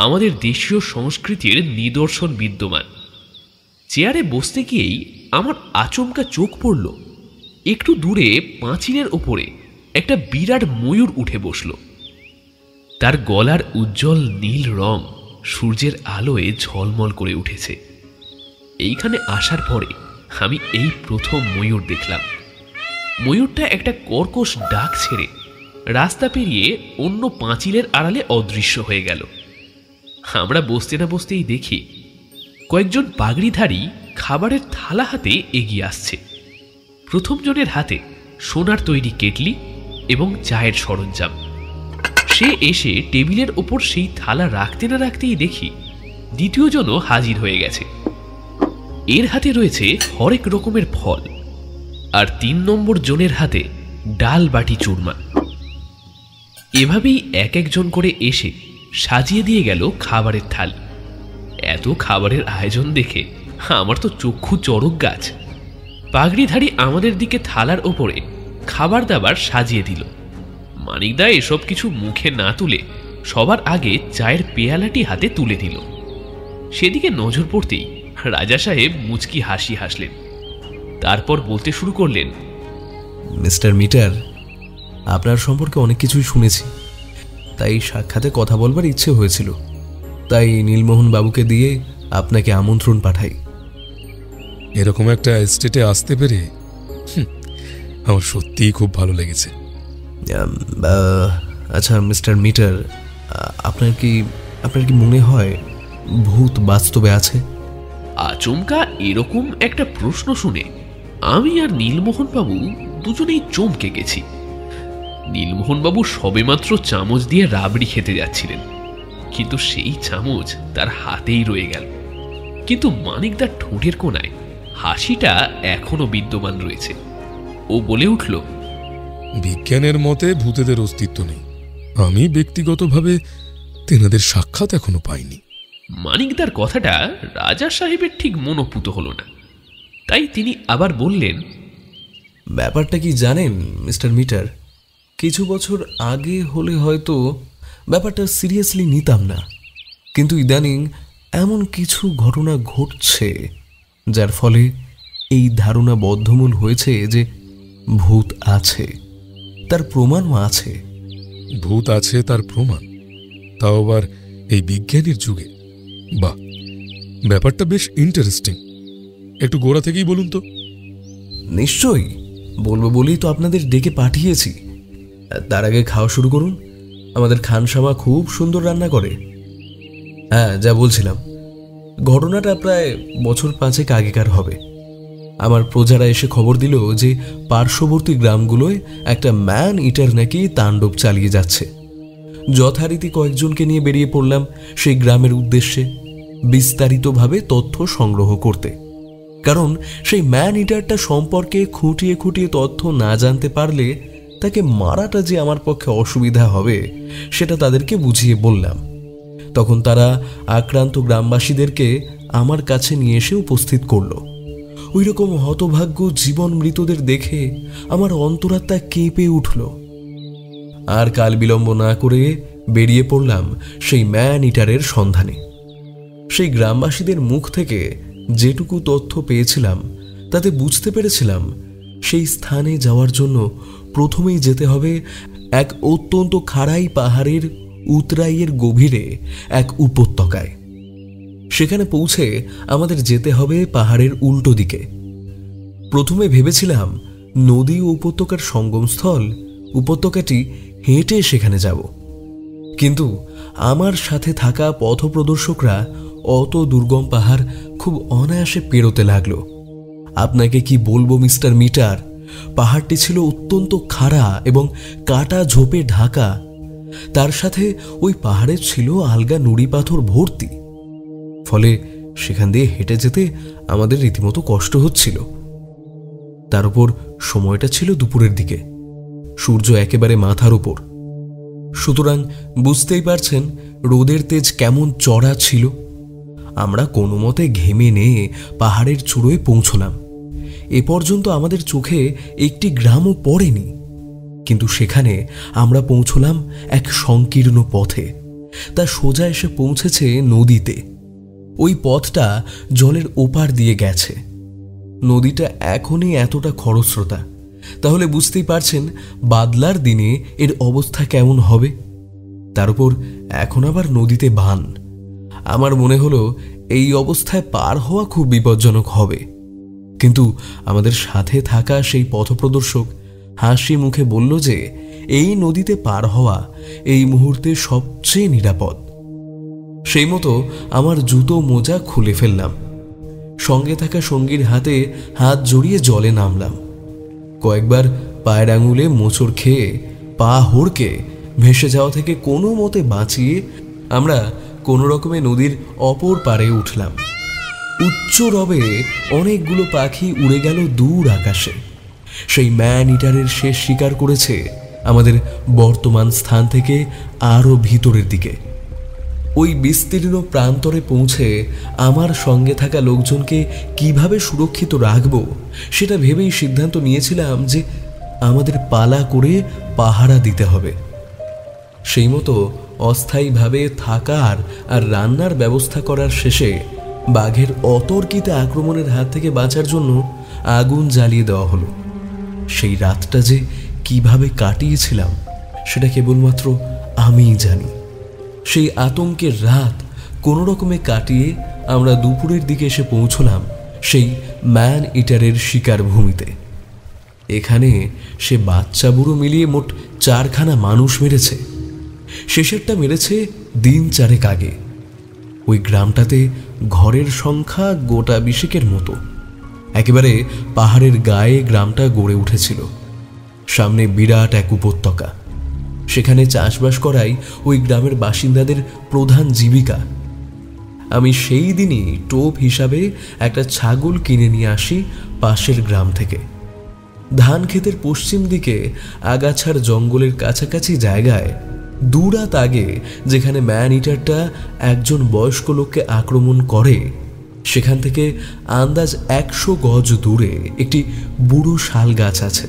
আমাদের দেশীয় সংস্কৃতির নিদর্শন বিদ্যমান। চেয়ারে বসতে গিয়েই আমার আচমকা চোখ পড়ল একটু দূরে পাঁচিলের ওপরে একটা বিরাট ময়ূর উঠে বসল। তার গলার উজ্জ্বল নীল রং সূর্যের আলোয় ঝলমল করে উঠেছে। এইখানে আসার পরে আমি এই প্রথম ময়ূর দেখলাম। ময়ূরটা একটা কর্কশ ডাক ছেড়ে রাস্তা পেরিয়ে অন্য পাঁচিলের আড়ালে অদৃশ্য হয়ে গেল। আমরা বসতে না বসতেই দেখি কয়েকজন পাগড়িধারী খাবারের থালা হাতে এগিয়ে আসছে। প্রথম জনের হাতে সোনার তৈরি কেটলি এবং চায়ের সরঞ্জাম। সে এসে টেবিলের ওপর সেই থালা রাখতে না রাখতেই দেখি দ্বিতীয় জনও হাজির হয়ে গেছে। এর হাতে রয়েছে হরেক রকমের ফল, আর 3 নম্বর জনের হাতে ডাল বাটি চূরমা। এভাবেই এক একজন করে এসে সাজিয়ে দিয়ে গেল খাবারের থালি। এত খাবারের আয়োজন দেখে আমার তো চক্ষু চড়ক গাছ। পাগড়িধারী আমাদের দিকে থালার ওপরে খাবার দাবার সাজিয়ে দিল। মানিকদা এসব কিছু মুখে না তুলে সবার আগে চায়ের পেয়ালাটি হাতে তুলে দিল। সেদিকে নজর পড়তেই রাজা সাহেব মুচকি হাসি হাসলেন। তারপর বলতে শুরু করলেন, মিস্টার মিটার, আপনার সম্পর্কে অনেক কিছুই শুনেছি, তাই সাক্ষাতে কথা বলবার ইচ্ছে হয়েছিল। তাই নীলমোহন বাবুকে দিয়ে আপনাকে আমন্ত্রণ পাঠাই। এরকম একটা এস্টেটে আসতে পেরে আমার সত্যিই খুব ভালো লেগেছে। আচ্ছা মিস্টার মিটার, আপনার কি মনে হয় ভূত বাস্তবে আছে? আচমকা এরকম একটা প্রশ্ন শুনে আমি আর নীলমোহনবাবু দুজনেই চমকে গেছি। নীলমোহনবাবু সবেমাত্র চামচ দিয়ে রাবড়ি খেতে যাচ্ছিলেন, কিন্তু সেই চামচ তার হাতেই রয়ে গেল। কিন্তু মানিকদার ঠোঁটের কোণায় হাসিটা এখনো বিদ্যমান রয়েছে। ও বলে উঠল, বিজ্ঞানের মতে ভূতেদের অস্তিত্ব নেই। আমি ব্যক্তিগতভাবে তেনাদের সাক্ষাৎ এখনো পাইনি। মানিকদার কথাটা রাজা সাহেবের ঠিক মনোপুত হল না। তাই তিনি আবার বললেন, ব্যাপারটা কি জানেন মিস্টার মিটার, কিছু বছর আগে হলে হয়তো ব্যাপারটা সিরিয়াসলি নিতাম না, কিন্তু ইদানিং এমন কিছু ঘটনা ঘটছে যার ফলে এই ধারণা বদ্ধমূল হয়েছে যে ভূত আছে, তার প্রমাণও আছে। ভূত আছে তার প্রমাণ, তাও আবার এই বিজ্ঞানের যুগে। বাহ, ব্যাপারটা বেশ ইন্টারেস্টিং। একটু গোড়া থেকেই বলুন তো। নিশ্চয়ই, বলবো বলেই তো আপনাদের ডেকে পাঠিয়েছি। তার আগে খাওয়া শুরু করুন। আমাদের খানসামা খুব সুন্দর রান্না করে। হ্যাঁ, যা বলছিলাম, ঘটনাটা প্রায় বছর 5 আগেকার হবে। আমার প্রজারা এসে খবর দিল যে পার্শ্ববর্তী গ্রামগুলোয় একটা ম্যান ইটার নাকি তাণ্ডব চালিয়ে যাচ্ছে। যথারীতি কয়েকজনকে নিয়ে বেরিয়ে পড়লাম সেই গ্রামের উদ্দেশ্যে বিস্তারিতভাবে তথ্য সংগ্রহ করতে। কারণ সেই ম্যান ইটারটা সম্পর্কে খুঁটিয়ে খুঁটিয়ে তথ্য না জানতে পারলে তাকে মারাটা যে আমার পক্ষে অসুবিধা হবে সেটা তাদেরকে বুঝিয়ে বললাম। তখন তারা আক্রান্ত গ্রামবাসীদেরকে আমার কাছে নিয়ে এসে উপস্থিত করল। ওই রকম হতভাগ্য জীবন মৃতদের দেখে আমার অন্তরাত্মা কেঁপে উঠল। আর কাল বিলম্ব না করে বেরিয়ে পড়লাম সেই ম্যান ইটারের সন্ধানে। সেই গ্রামবাসীদের মুখ থেকে যেটুকু তথ্য পেয়েছিলাম তাতে বুঝতে পেরেছিলাম সেই স্থানে যাওয়ার জন্য প্রথমেই যেতে হবে এক অত্যন্ত খাড়াই পাহাড়ের উতরাইয়ের গভীরে এক উপত্যকায়। সেখানে পৌঁছে আমাদের যেতে হবে পাহাড়ের উল্টো দিকে। প্রথমে ভেবেছিলাম নদী ও উপত্যকার সঙ্গমস্থল উপত্যকাটি হেঁটে সেখানে যাব, কিন্তু আমার সাথে থাকা পথপ্রদর্শকরা অত দুর্গম পাহাড় খুব অনায়াসে পেরোতে লাগলো। আপনাকে কি বলবো মিস্টার মিটার, পাহাড়টি ছিল অত্যন্ত খাড়া এবং কাটা ঝোপে ঢাকা। তার সাথে ওই পাহাড়ে ছিল আলগা নুড়ি পাথর ভর্তি। ফলে সেখান দিয়ে হেঁটে যেতে আমাদের রীতিমতো কষ্ট হচ্ছিল। তার উপর সময়টা ছিল দুপুরের দিকে, সূর্য একেবারে মাথার উপর। সুতরাং বুঝতেই পারছেন রোদের তেজ কেমন চড়া ছিল। আমরা কোনো মতে ঘেমে নিয়ে পাহাড়ের চূড়োয় পৌঁছলাম। এ পর্যন্ত আমাদের চোখে একটি গ্রামও পড়েনি, কিন্তু সেখানে আমরা পৌঁছলাম এক সংকীর্ণ পথে। তা সোজা এসে পৌঁছেছে নদীতে। ওই পথটা জলের ওপার দিয়ে গেছে। নদীটা এখনই এতটা খরস্রোতা, তাহলে বুঝতেই পারছেন বাদলার দিনে এর অবস্থা কেমন হবে। তার উপর এখন আবার নদীতে বান। আমার মনে হলো এই অবস্থায় পার হওয়া খুব বিপজ্জনক হবে, কিন্তু আমাদের সাথে থাকা সেই পথপ্রদর্শক হাসি মুখে বলল যে এই নদীতে পার হওয়া এই মুহূর্তে সবচেয়ে নিরাপদ। সেই মতো আমার জুতো মোজা খুলে ফেললাম। সঙ্গে থাকা সঙ্গীর হাতে হাত জড়িয়ে জলে নামলাম। কয়েকবার পায়ের আঙুলে মোচড় খেয়ে পা হড়কে ভেসে যাওয়া থেকে কোনো মতে বাঁচিয়ে আমরা কোনো রকমে নদীর অপর পারে উঠলাম। উচ্চ রবে অনেকগুলো পাখি উড়ে গেল দূর আকাশে। সেই ম্যান ইটারের শেষ শিকার করেছে আমাদের বর্তমান স্থান থেকে আরও ভিতরের দিকে। ওই বিস্তীর্ণ প্রান্তরে পৌঁছে আমার সঙ্গে থাকা লোকজনকে কিভাবে সুরক্ষিত রাখব সেটা ভেবেই সিদ্ধান্ত নিয়েছিলাম যে আমাদের পালা করে পাহারা দিতে হবে। সেই মতো অস্থায়ীভাবে থাকার আর রান্নার ব্যবস্থা করার শেষে বাঘের অতর্কিত আক্রমণের হাত থেকে বাঁচার জন্য আগুন জ্বালিয়ে দেওয়া হলো। সেই রাতটা যে কিভাবে কাটিয়েছিলাম সেটা কেবলমাত্র আমিই জানি। সেই আতঙ্কের রাত কোনো রকমে কাটিয়ে আমরা দুপুরের দিকে এসে পৌঁছলাম সেই ম্যান ইটারের শিকার ভূমিতে। এখানে সে বাচ্চা বুড়ো মিলিয়ে মোট 4খানা মানুষ মেরেছে। শেষেরটা মেরেছে দিন 4 আগে। ওই গ্রামটাতে ঘরের সংখ্যা গোটা 20 মতো। একেবারে পাহাড়ের গায়ে গ্রামটা গড়ে উঠেছিল। সামনে বিরাট এক উপত্যকা। সেখানে চাষবাস করাই ওই গ্রামের বাসিন্দাদের প্রধান জীবিকা। আমি সেই দিনই টোপ হিসাবে একটা ছাগল কিনে নিয়ে আসি পাশের গ্রাম থেকে। ধান ক্ষেতের পশ্চিম দিকে আগাছার জঙ্গলের কাছাকাছি জায়গায় দুরাত আগে যেখানে ম্যান ইটারটা একজন বয়স্ক লোককে আক্রমণ করে সেখান থেকে আন্দাজ 100 গজ দূরে একটি বুড়ো শাল গাছ আছে।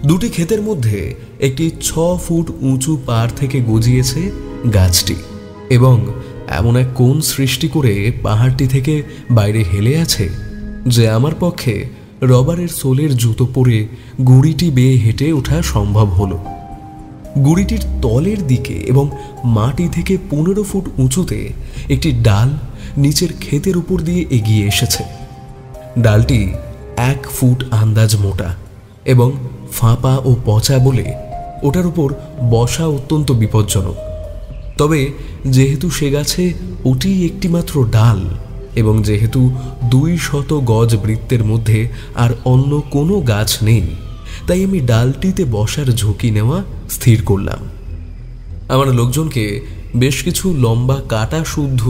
দুটি ক্ষেতের মধ্যে একটি 6 ফুট উঁচু পাড় থেকে গজিয়েছে গাছটি, এবং এমন এক কোণ সৃষ্টি করে পাহাড়টি থেকে বাইরে হেলে আছে যে আমার পক্ষে রবারের সোলের জুতো পরে গুড়িটি বেয়ে হেঁটে ওঠা সম্ভব হলো। গুড়িটির তলের দিকে এবং মাটি থেকে 15 ফুট উঁচুতে একটি ডাল নিচের ক্ষেতের উপর দিয়ে এগিয়ে এসেছে। ডালটি 1 ফুট আন্দাজ মোটা এবং ফাঁপা ও পচা বলে ওটার উপর বসা অত্যন্ত বিপজ্জনক। তবে যেহেতু সে গাছে ওটি একটি মাত্র ডাল এবং যেহেতু 200 গজ বৃত্তের মধ্যে আর অন্য কোনো গাছ নেই, তাই আমি ডালটিতে বসার ঝুঁকি নেওয়া স্থির করলাম। আমার লোকজনকে বেশ কিছু লম্বা কাটা শুদ্ধ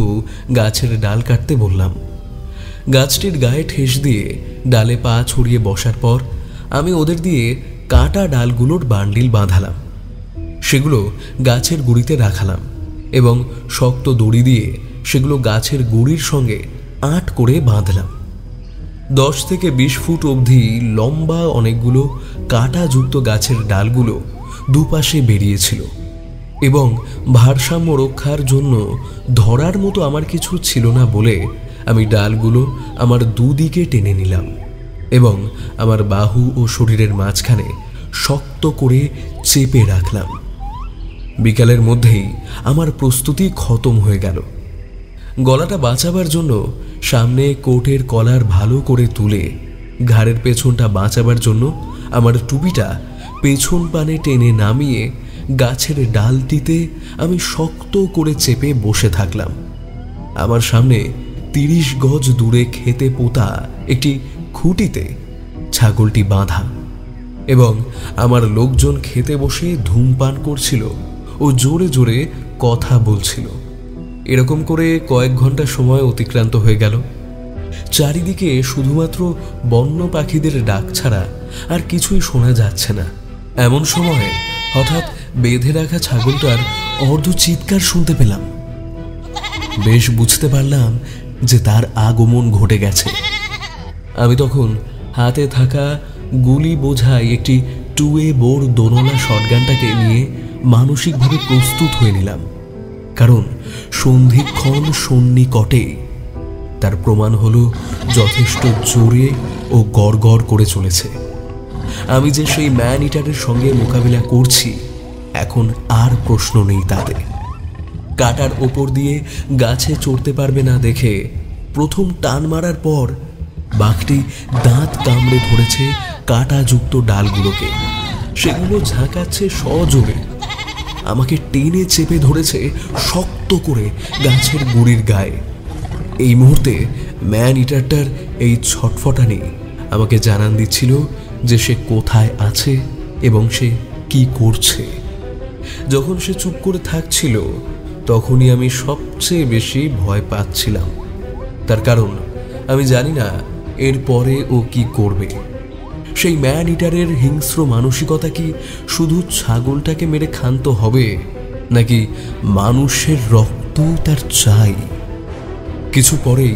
গাছের ডাল কাটতে বললাম। গাছটির গায়ে ঠেস দিয়ে ডালে পা ছড়িয়ে বসার পর আমি ওদের দিয়ে কাটা ডালগুলোর বান্ডিল বাঁধালাম। সেগুলো গাছের গুঁড়িতে রাখালাম এবং শক্ত দড়ি দিয়ে সেগুলো গাছের গুঁড়ির সঙ্গে আঁট করে বাঁধলাম। 10 থেকে 20 ফুট অবধি লম্বা অনেকগুলো কাঁটাযুক্ত গাছের ডালগুলো দুপাশে বেরিয়েছিল এবং ভারসাম্য রক্ষার জন্য ধরার মতো আমার কিছু ছিল না বলে আমি ডালগুলো আমার দুদিকে টেনে নিলাম এবং আমার বাহু ও শরীরের মাঝখানে শক্ত করে চেপে রাখলাম। বিকালের মধ্যেই আমার প্রস্তুতি খতম হয়ে গেল। গলাটা বাঁচাবার জন্য সামনে কোটের কলার ভালো করে তুলে ঘাড়ের পেছনটা বাঁচাবার জন্য আমার টুপিটা পেছন পানে টেনে নামিয়ে গাছের ডালটিতে আমি শক্ত করে চেপে বসে থাকলাম। আমার সামনে 30 গজ দূরে খেতে পোতা একটি খুঁটিতে ছাগলটি বাঁধা এবং আমার লোকজন খেতে বসে ধূমপান করছিল ও জোরে জোরে কথা বলছিল। এরকম করে কয়েক ঘন্টা সময় অতিক্রান্ত হয়ে গেল। চারিদিকে শুধুমাত্র বন্য পাখিদের ডাক ছাড়া আর কিছুই শোনা যাচ্ছে না। এমন সময় হঠাৎ বেঁধে রাখা ছাগলটার অর্ধ চিৎকার শুনতে পেলাম। বেশ বুঝতে পারলাম যে তার আগমন ঘটে গেছে। আমি তখন হাতে থাকা গুলি বোঝাই একটি 2A বোর দোনলা শটগানটাকে নিয়ে মানসিকভাবে প্রস্তুত হয়ে নিলাম, কারণ সন্ধিক্ষণ সন্নিকটে। তার প্রমাণ হলো যথেষ্ট জোরে ও গড়গড় করে চলেছে। আমি যে সেই ম্যান ইটারের সঙ্গে মোকাবিলা করছি এখন আর প্রশ্ন নেই তাতে। কাটার ওপর দিয়ে গাছে চড়তে পারবে না দেখে প্রথম টান মারার পর বাঘটি দাঁত কামড়ে ধরেছে কাঁটাযুক্ত ডালগুলোকে। সেগুলো ঝাঁকাচ্ছে সজোরে। আমাকে টেনে চেপে ধরেছে শক্ত করে গাছের গুঁড়ির গায়ে। এই মুহূর্তে ম্যান ইটারটার এই ছটফটানি আমাকে জানান দিচ্ছিল যে সে কোথায় আছে এবং সে কি করছে। যখন সে চুপ করে থাকছিল তখনই আমি সবচেয়ে বেশি ভয় পাচ্ছিলাম। তার কারণ আমি জানি না এরপরে ও কি করবে। সেই ম্যান ইটারের হিংস্র মানসিকতা কি শুধু ছাগলটাকে মেরে ক্ষান্ত হবে, নাকি মানুষের রক্ত তার চাই? কিছু পরেই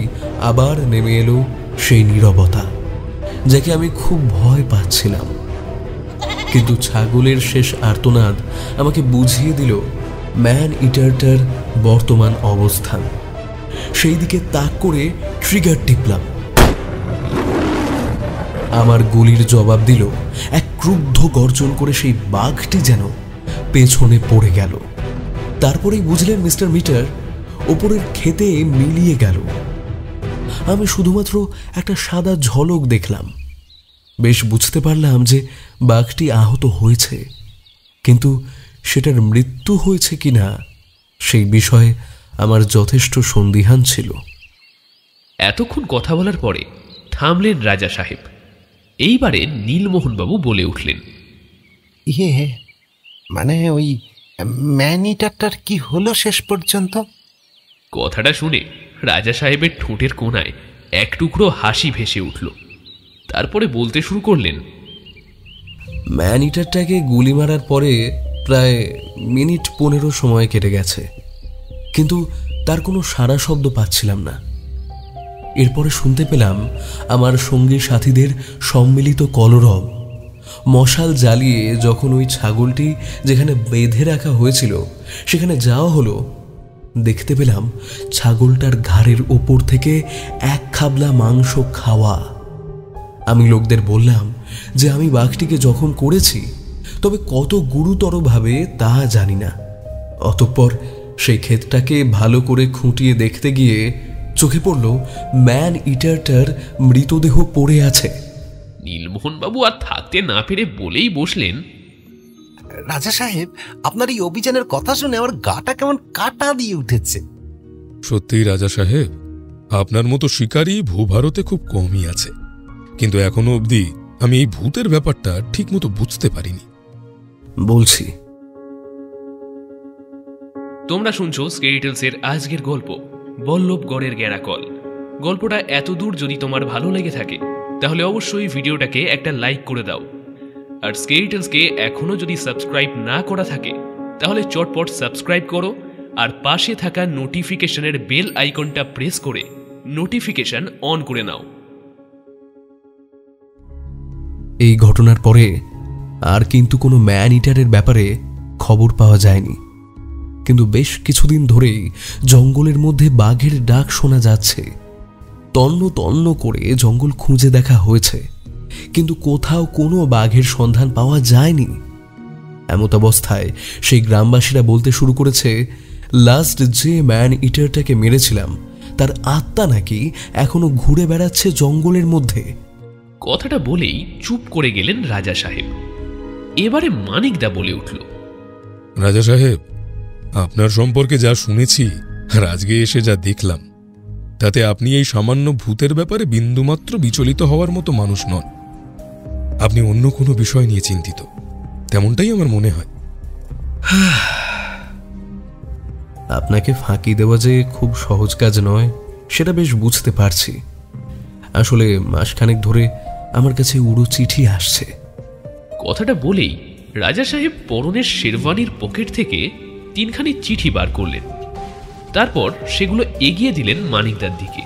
আবার নেমে এলো সেই নীরবতা, যাকে আমি খুব ভয় পাচ্ছিলাম। কিন্তু ছাগলের শেষ আর্তনাদ আমাকে বুঝিয়ে দিল ম্যান ইটারটার বর্তমান অবস্থান। সেই দিকে তাক করে ট্রিগার টিপলাম। আমার গুলির জবাব দিল এক ক্রুদ্ধ গর্জন করে। সেই বাঘটি যেন পেছনে পড়ে গেল। তারপরেই বুঝলেন মিস্টার মিটার, ওপরের খেতে মিলিয়ে গেল। আমি শুধুমাত্র একটা সাদা ঝলক দেখলাম। বেশ বুঝতে পারলাম যে বাঘটি আহত হয়েছে, কিন্তু সেটার মৃত্যু হয়েছে কিনা সেই বিষয়ে আমার যথেষ্ট সন্দিহান ছিল। এতক্ষণ কথা বলার পরে থামলেন রাজা সাহেব। এইবারে নীলমোহনবাবু বলে উঠলেন, মানে ওই ম্যান ইটারটার কি হলো শেষ পর্যন্ত? কথাটা শুনে রাজা সাহেবের ঠোঁটের কোণায় এক টুকরো হাসি ভেসে উঠল। তারপরে বলতে শুরু করলেন, ম্যান ইটারটাকে গুলি মারার পরে প্রায় মিনিট 15 সময় কেটে গেছে, কিন্তু তার কোনো সাড়া শব্দ পাচ্ছিলাম না। এরপরে শুনতে পেলাম আমার সঙ্গী সাথীদের সম্মিলিত কলরব। মশাল জ্বালিয়ে যখন ওই ছাগলটি যেখানে বেঁধে রাখা হয়েছিল সেখানে যাওয়া হলো, দেখতে পেলাম ছাগলটার ঘাড়ের ওপর থেকে এক খাবলা মাংস খাওয়া। আমি লোকদের বললাম যে আমি বাঘটিকে জখম করেছি, তবে কত গুরুতরভাবে তা জানি না। অতঃপর সেই ক্ষেতটাকে ভালো করে খুঁটিয়ে দেখতে গিয়ে চোখে পড়ল ম্যান ইটারটার মৃতদেহ পড়ে আছে নীলমোহনবাবু আর থাকতে না পেরে বলেই বসলেন, রাজা সাহেব, আপনার এই অভিযানের কথা শুনে আমার গাটা কেমন কাটা দিয়ে উঠেছে। সত্যিই রাজা সাহেব, আপনার মতো শিকারী ভূভারতে খুব কমই আছে, কিন্তু এখনো অবধি আমি এই ভূতের ব্যাপারটা ঠিকমতো বুঝতে পারিনি। বলছি। তোমরা শুনছো স্কেরি টেলসের আজকের গল্প বল্লভগড়ের গ্যারাকল। গল্পটা এতদূর যদি তোমার ভালো লেগে থাকে তাহলে অবশ্যই ভিডিওটাকে একটা লাইক করে দাও। আর স্কেরি টেলসকে এখনো যদি সাবস্ক্রাইব না করা থাকে তাহলে চটপট সাবস্ক্রাইব করো, আর পাশে থাকা নোটিফিকেশনের বেল আইকনটা প্রেস করে নোটিফিকেশন অন করে নাও। এই ঘটনার পরে আর কিন্তু কোনো ম্যান ইটারের ব্যাপারে খবর পাওয়া যায়নি, কিন্তু বেশ কিছুদিন ধরেই জঙ্গলের মধ্যে বাঘের ডাক শোনা যাচ্ছে। তন্ন তন্ন করে জঙ্গল খুঁজে দেখা হয়েছে, কিন্তু কোথাও কোনো বাঘের সন্ধান পাওয়া যায়নি। এমত অবস্থায় সেই গ্রামবাসীরা বলতে শুরু করেছে, লাস্ট যে ম্যান ইটারটাকে মেরেছিলাম তার আত্মা নাকি এখনো ঘুরে বেড়াচ্ছে জঙ্গলের মধ্যে। কথাটা বলেই চুপ করে গেলেন রাজা সাহেব। এবারে মানিকদা বলে উঠল, রাজা সাহেব, আপনার সম্পর্কে যা শুনেছি আর আজকে এসে যা দেখলাম, তাতে আপনি এই সামান্য ভূতের ব্যাপারে বিন্দুমাত্র বিচলিত হওয়ার মতো মানুষ নন। আপনি অন্য কোনো বিষয় নিয়ে চিন্তিত, তেমনটাই আমার মনে হয়। আপনাকে ফাঁকি দেওয়া যে খুব সহজ কাজ নয় সেটা বেশ বুঝতে পারছি। আসলে মাসখানেক ধরে আমার কাছে উড়ো চিঠি আসছে। কথাটা বলেই রাজা সাহেব পরনের শেরওয়ানির পকেট থেকে 3খানি চিঠি বার করলেন। তারপর সেগুলো এগিয়ে দিলেন মানিকদার দিকে।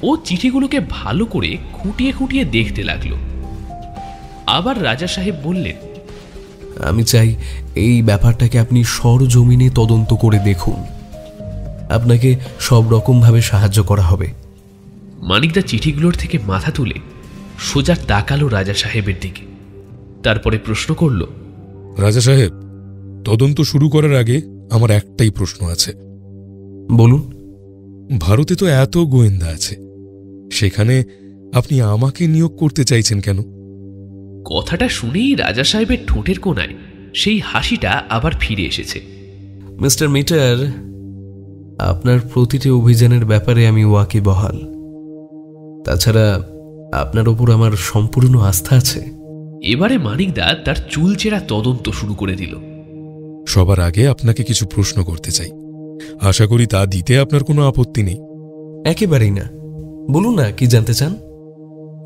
ও চিঠিগুলোকে ভালো করে খুঁটিয়ে খুঁটিয়ে দেখতে লাগলো। আবার রাজা সাহেব বললেন, আমি চাই এই ব্যাপারটাকে আপনি সরজমিনে তদন্ত করে দেখুন। আপনাকে সব রকমভাবে সাহায্য করা হবে। মানিকদা চিঠিগুলোর থেকে মাথা তুলে সোজা তাকালো রাজা সাহেবের দিকে। তারপরে প্রশ্ন করল, রাজা সাহেব, তদন্ত শুরু করার আগে আমার একটাই প্রশ্ন আছে। বলুন। ভারতে তো এত গোয়েন্দা আছে, সেখানে আপনি আমাকে নিয়োগ করতে চাইছেন কেন? কথাটা শুনেই রাজা সাহেবের ঠোঁটের কোণায় সেই হাসিটা আবার ফিরে এসেছে। মিস্টার মিটার, আপনার প্রতিটি অভিযানের ব্যাপারে আমি ওয়াকিবহাল। তাছাড়া আপনার ওপর আমার সম্পূর্ণ আস্থা আছে। এবারে মানিকদা তার চুলচেরা তদন্ত শুরু করে দিল। সবার আগে আপনাকে কিছু প্রশ্ন করতে চাই, আশা করি তা দিতে আপনার কোনো আপত্তি নেই। একেবারেই না, বলুন না কি জানতে চান।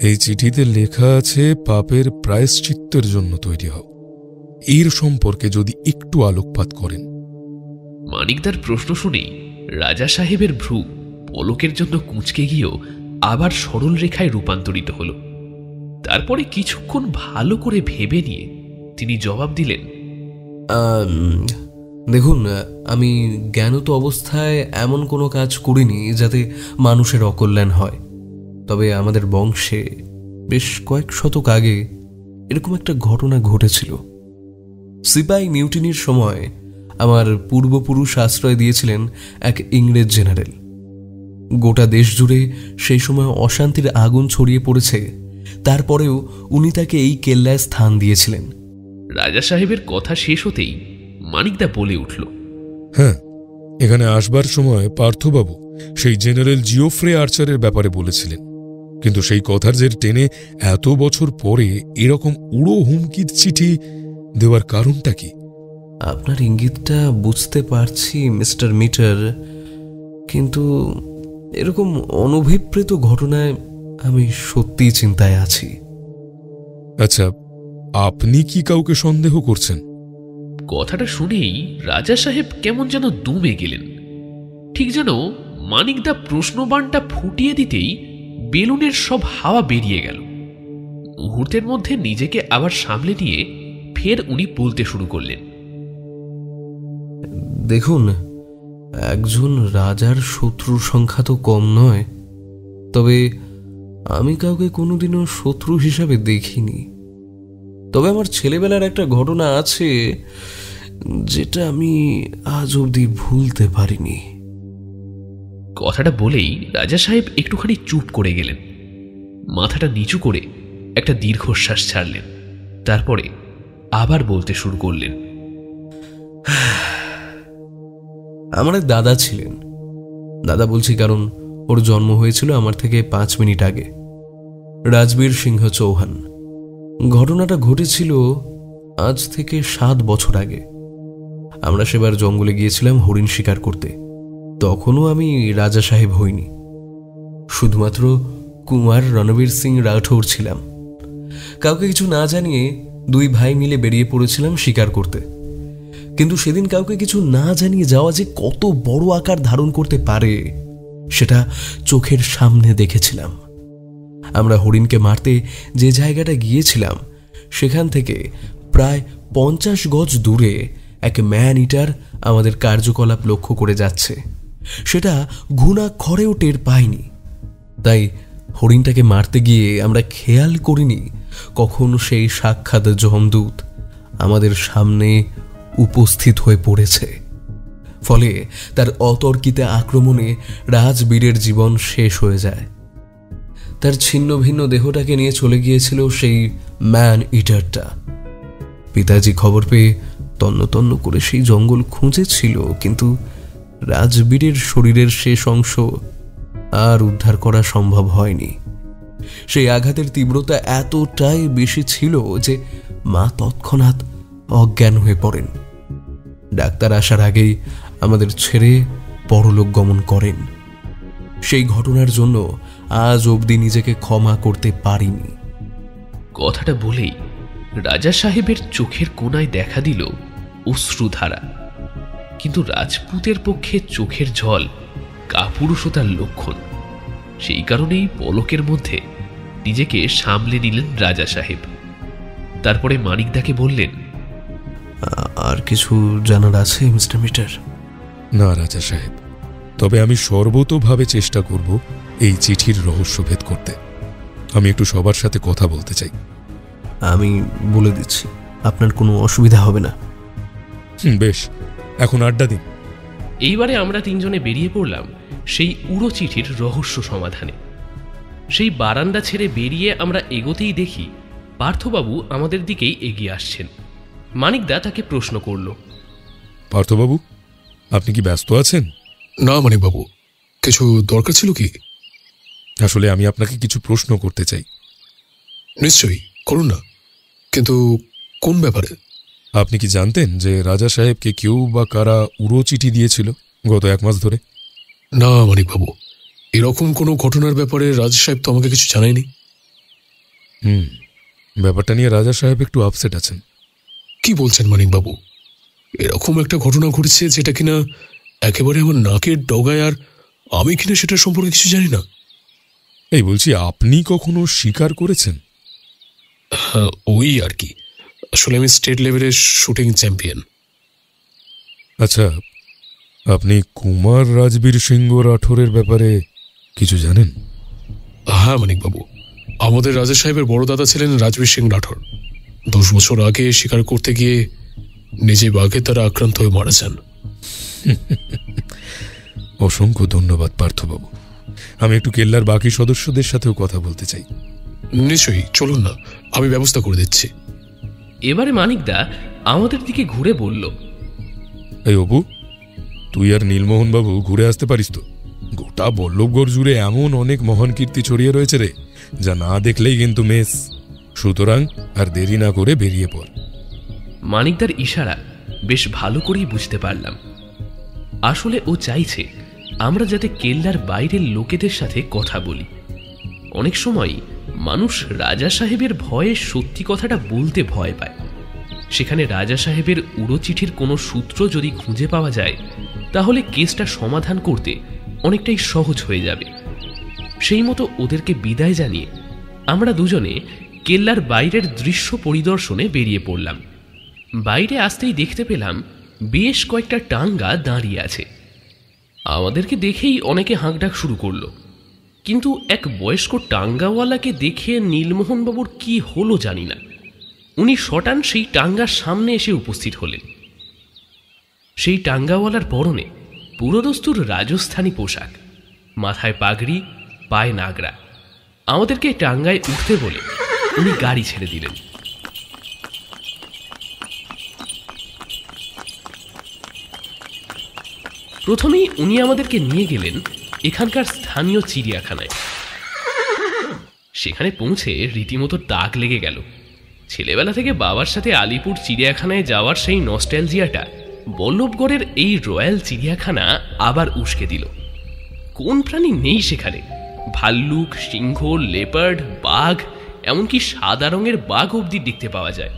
এই চিঠিতে লেখা আছে পাপের প্রায়শ্চিত্তের জন্য তৈরি হও। এর সম্পর্কে যদি একটু আলোকপাত করেন। মানিকদার প্রশ্ন শুনেই রাজা সাহেবের ভ্রু পলকের জন্য কুঁচকে গিয়েও আবার সরল রেখায় রূপান্তরিত হল। তারপরে কিছুক্ষণ ভালো করে ভেবে নিয়ে তিনি জবাব দিলেন, দেখুন, আমি জ্ঞানত অবস্থায় এমন কোনো কাজ করিনি যাতে মানুষের অকল্যাণ হয়। তবে আমাদের বংশে বেশ কয়েক শতক আগে এরকম একটা ঘটনা ঘটেছিল। সিপাই মিউটিনির সময় আমার পূর্বপুরুষ আশ্রয় দিয়েছিলেন এক ইংরেজ জেনারেল। গোটা দেশ জুড়ে সেই সময় অশান্তির আগুন ছড়িয়ে পড়েছে, তারপরেও উনি তাকে এই কেল্লায় স্থান দিয়েছিলেন। রাজা সাহেবের কথা শেষ হতেই মানিকদা বলে উঠল, হ্যাঁ, এখানে আসবার সময় পার্থবাবু সেই জেনারেল জিওফ্রে আর্চারের ব্যাপারে বলেছিলেন, কিন্তু সেই কথার জের টেনে এত বছর পরে এরকম উড়ো হুমকির চিঠি দেওয়ার কারণটা কি? আপনার ইঙ্গিতটা বুঝতে পারছি মিস্টার মিটার, কিন্তু এরকম অনভিপ্রেত ঘটনায় আমি সত্যিই চিন্তায় আছি। আচ্ছা, আপনি কি কাউকে সন্দেহ করছেন? কথাটা শুনেই রাজা সাহেব কেমন যেন দমে গেলেন। ঠিক যেন মানিকদা প্রশ্নবাণটা ফুটিয়ে দিতেই বেলুনের সব হাওয়া বেরিয়ে গেল। মুহূর্তের মধ্যে নিজেকে আবার সামলে নিয়ে ফের উনি বলতে শুরু করলেন, দেখুন, একজন রাজার শত্রুর সংখ্যা তো কম নয়, তবে আমি কাউকে কোনোদিনও শত্রু হিসাবে দেখিনি। তবে আমার ছেলেবেলার একটা ঘটনা আছে যেটা আমি আজ অবধি ভুলতে পারিনি। কথাটা বলেই রাজা সাহেব একটুখানি চুপ করে গেলেন। মাথাটা নিচু করে একটা দীর্ঘশ্বাস ছাড়লেন। তারপরে আবার বলতে শুরু করলেন। আমার এক দাদা ছিলেন। দাদা বলছি কারণ ওর জন্ম হয়েছিল আমার থেকে 5 মিনিট আগে। রাজবীর সিংহ চৌহান। ঘটনাটা ঘটেছিল আজ থেকে 7 বছর আগে। আমরা সেবার জঙ্গলে গিয়েছিলাম হরিণ শিকার করতে। তখনও আমি রাজা সাহেব হইনি, শুধুমাত্র কুমার রণবীর সিং রাঠৌর ছিলাম। কাউকে কিছু না জানিয়ে 2 ভাই মিলে বেরিয়ে পড়েছিলাম শিকার করতে। কিন্তু সেদিন কাউকে কিছু না জানিয়ে যাওয়া যে কত বড় আকার ধারণ করতে পারে সেটা চোখের সামনে দেখেছিলাম। আমরা হরিণকে মারতে যে জায়গাটা গিয়েছিলাম সেখান থেকে প্রায় 50 গজ দূরে এক ম্যান ইটার আমাদের কার্যকলাপ লক্ষ্য করে যাচ্ছে। সেটা ঘুণাক্ষরেও টের পাইনি। তাই হরিণটাকে মারতে গিয়ে আমরা খেয়াল করিনি কখন সেই সাক্ষাৎ যমদূত আমাদের সামনে উপস্থিত হয়ে পড়েছে। ফলে তার অতর্কিত আক্রমণে রাজবীরের জীবন শেষ হয়ে যায়। তার ছিন্ন ভিন্ন দেহটাকে নিয়ে চলে গিয়েছিল সেই ম্যান ইটারটা। পিতাজি খবর পেয়ে তন্ন তন্ন করে সেই জঙ্গল খুঁজেছিল, কিন্তু রাজবীরের শরীরের শেষ অংশ আর উদ্ধার করা সম্ভব হয়নি। সেই আঘাতের তীব্রতা এতটাই বেশি ছিল যে মা তৎক্ষণাৎ অজ্ঞান হয়ে পড়েন। ডাক্তার আসার আগেই আমাদের ছেড়ে পরলোক গমন করেন। সেই ঘটনার জন্য আজ অবধি নিজেকে ক্ষমা করতে পারিনি। কথাটা বলেই রাজা সাহেবের চোখের কোণায় দেখা দিল অশ্রুধারা। কিন্তু রাজপুতের পক্ষে চোখের জল কাপুরুষতার লক্ষণ। সেই কারণেই পলকের মধ্যে নিজেকে সামলে নিলেন রাজা সাহেব। তারপরে মানিকদাকে বললেন, আর কিছু জানার আছে মিস্টার মিটার? না রাজা সাহেব, তবে আমি সর্বতোভাবে চেষ্টা করব এই চিঠির রহস্যভেদ করতে। আমি একটু সবার সাথে কথা বলতে চাই। আমি বলে দিচ্ছি, আপনার কোনো অসুবিধা হবে না। বেশ, এখন আড্ডা দিন। এইবারে আমরা 3 জনে বেরিয়ে পড়লাম সেই উড়ো চিঠির রহস্য সমাধানে। সেই বারান্দা ছেড়ে বেরিয়ে আমরা এগোতেই দেখি পার্থবাবু আমাদের দিকেই এগিয়ে আসছেন। মানিকদা তাকে প্রশ্ন করল, পার্থবাবু, আপনি কি ব্যস্ত আছেন? না মানিকবাবু, কিছু দরকার ছিল কি? আসলে আমি আপনাকে কিছু প্রশ্ন করতে চাই। নিশ্চয়ই করুন না, কিন্তু কোন ব্যাপারে? আপনি কি জানতেন যে রাজা সাহেবকে কেউ বা কারা উড়ো চিঠি দিয়েছিল গত 1 মাস ধরে? না মানিকবাবু, এরকম কোনো ঘটনার ব্যাপারে রাজা সাহেব তো আমাকে কিছু জানায়নি। ব্যাপারটা নিয়ে রাজা সাহেব একটু আপসেট আছেন। কি বলছেন মানিকবাবু? এরকম একটা ঘটনা ঘটেছে যেটা কিনা একেবারে আমার নাকের ডগায়, আর আমি কিনা সেটার সম্পর্কে কিছু জানি না। এই বলছি, আপনি কখনো স্বীকার করেছেন? হ্যাঁ, ওই আর কি। আসলে আমি স্টেট লেভেলের শুটিং চ্যাম্পিয়ন। আচ্ছা, আপনি কুমার রাজবীর সিংহ রাঠোরের ব্যাপারে কিছু জানেন? হ্যাঁ মানিকবাবু, আমাদের রাজা সাহেবের বড় দাদা ছিলেন রাজবীর সিং রাঠোর। 10 বছর আগে শিকার করতে গিয়ে নিজে বাঘের দ্বারা আক্রান্ত হয়ে মারা যান। অসংখ্য ধন্যবাদ পার্থবাবু। আমি একটু কেল্লার বাকি সদস্যদের সাথেও কথা বলতে চাই। নিশ্চয়ই, চলুন না, আমি ব্যবস্থা করে দিচ্ছি। এবারে মানিকদা আমাদের দিকে ঘুরে বলল, এই অপু, তুই আর নীলমোহন বাবু ঘুরে আসতে পারিস তো? গোটা বল্লভগড় জুড়ে এমন অনেক মহান কীর্তি ছড়িয়ে রয়েছে রে, যা না দেখলেই কিন্তু মেস। সুতরাং আর দেরি না করে বেরিয়ে পড়। মানিকদার ইশারা বেশ ভালো করেই বুঝতে পারলাম। আসলে ও চাইছে আমরা যাতে কেল্লার বাইরের লোকেদের সাথে কথা বলি। অনেক সময় মানুষ রাজা সাহেবের ভয়ে সত্যি কথাটা বলতে ভয় পায়। সেখানে রাজা সাহেবের উড়ো চিঠির কোনো সূত্র যদি খুঁজে পাওয়া যায়, তাহলে কেসটা সমাধান করতে অনেকটাই সহজ হয়ে যাবে। সেই মতো ওদেরকে বিদায় জানিয়ে আমরা দুজনে কেল্লার বাইরের দৃশ্য পরিদর্শনে বেরিয়ে পড়লাম। বাইরে আসতেই দেখতে পেলাম বেশ কয়েকটা টাঙ্গা দাঁড়িয়ে আছে। আমাদেরকে দেখেই অনেকে হাঁকডাক শুরু করলো, কিন্তু এক বয়স্ক টাঙ্গাওয়ালাকে দেখে নীলমোহনবাবুর কি হলো জানি না, উনি শটান সেই টাঙ্গার সামনে এসে উপস্থিত হলেন। সেই টাঙ্গাওয়ালার পরনে পুরোদস্তুর রাজস্থানী পোশাক, মাথায় পাগড়ি, পায়ে নাগরা। আমাদেরকে টাঙ্গায় উঠতে বলে উনি গাড়ি ছেড়ে দিলেন। প্রথমেই উনি আমাদেরকে নিয়ে গেলেন এখানকার স্থানীয় চিড়িয়াখানায়। সেখানে পৌঁছে রীতিমতো তাক লেগে গেল। ছেলেবেলা থেকে বাবার সাথে আলিপুর চিড়িয়াখানায় যাওয়ার সেই নস্টালজিয়াটা বল্লভগড়ের এই রয়্যাল চিড়িয়াখানা আবার উস্কে দিল। কোন প্রাণী নেই সেখানে? ভাল্লুক, সিংহ, লেপার্ড, বাঘ, এমনকি সাদা রঙের বাঘ অবধি দেখতে পাওয়া যায়।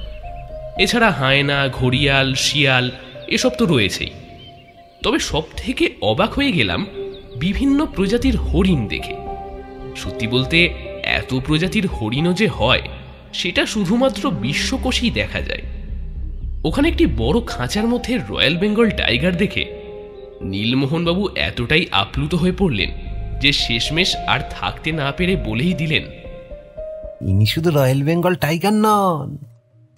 এছাড়া হায়না, ঘড়িয়াল, শিয়াল এসব তো রয়েছেই। তবে সব থেকে অবাক হয়ে গেলাম বিভিন্ন প্রজাতির হরিণ দেখে। সত্যি বলতে এত প্রজাতির হরিণও যে হয় সেটা শুধুমাত্র বিশ্বকোষেই দেখা যায়। ওখানে একটি বড় খাঁচার মধ্যে রয়্যাল বেঙ্গল টাইগার দেখে নীলমোহনবাবু এতটাই আপ্লুত হয়ে পড়লেন যে শেষমেশ আর থাকতে না পেরে বলেই দিলেন, ইনি শুধু রয়্যাল বেঙ্গল টাইগার নন,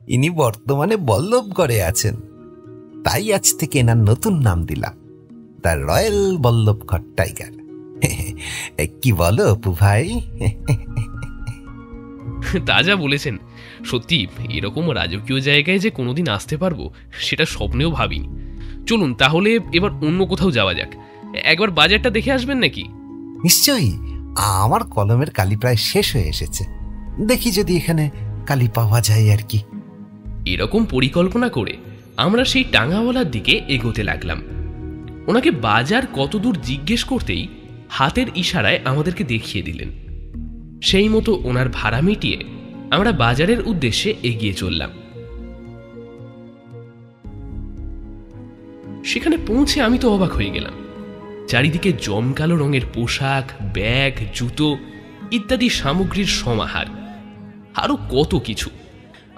ইনি বর্তমানে বল্লভগড়ে আছেন। তাই আজ থেকে এনার নতুন নাম দিলাম, দ্য রয়্যাল বল্লভগড় টাইগার। কি বলো অপু ভাই? তা যা বলেছেন, সত্যি এরকম রাজকীয় জায়গায় যে কোনোদিন আসতে পারবো সেটা স্বপ্নেও ভাবিনি। চলুন তাহলে এবার অন্য কোথাও যাওয়া যাক। একবার বাজারটা দেখে আসবেন নাকি? নিশ্চয়ই, আমার কলমের কালি প্রায় শেষ হয়ে এসেছে। দেখি যদি এখানে কালি পাওয়া যায় আর কি। এরকম পরিকল্পনা করে আমরা সেই টাঙ্গাওয়ালার দিকে এগোতে লাগলাম। ওনাকে বাজার কতদূর জিজ্ঞেস করতেই হাতের ইশারায় আমাদেরকে দেখিয়ে দিলেন। সেই মতো ওনার ভাড়া মিটিয়ে আমরা বাজারের উদ্দেশ্যে এগিয়ে চললাম। সেখানে পৌঁছে আমি তো অবাক হয়ে গেলাম। চারিদিকে জমকালো রঙের পোশাক, ব্যাগ, জুতো ইত্যাদি সামগ্রীর সমাহার, আরো কত কিছু।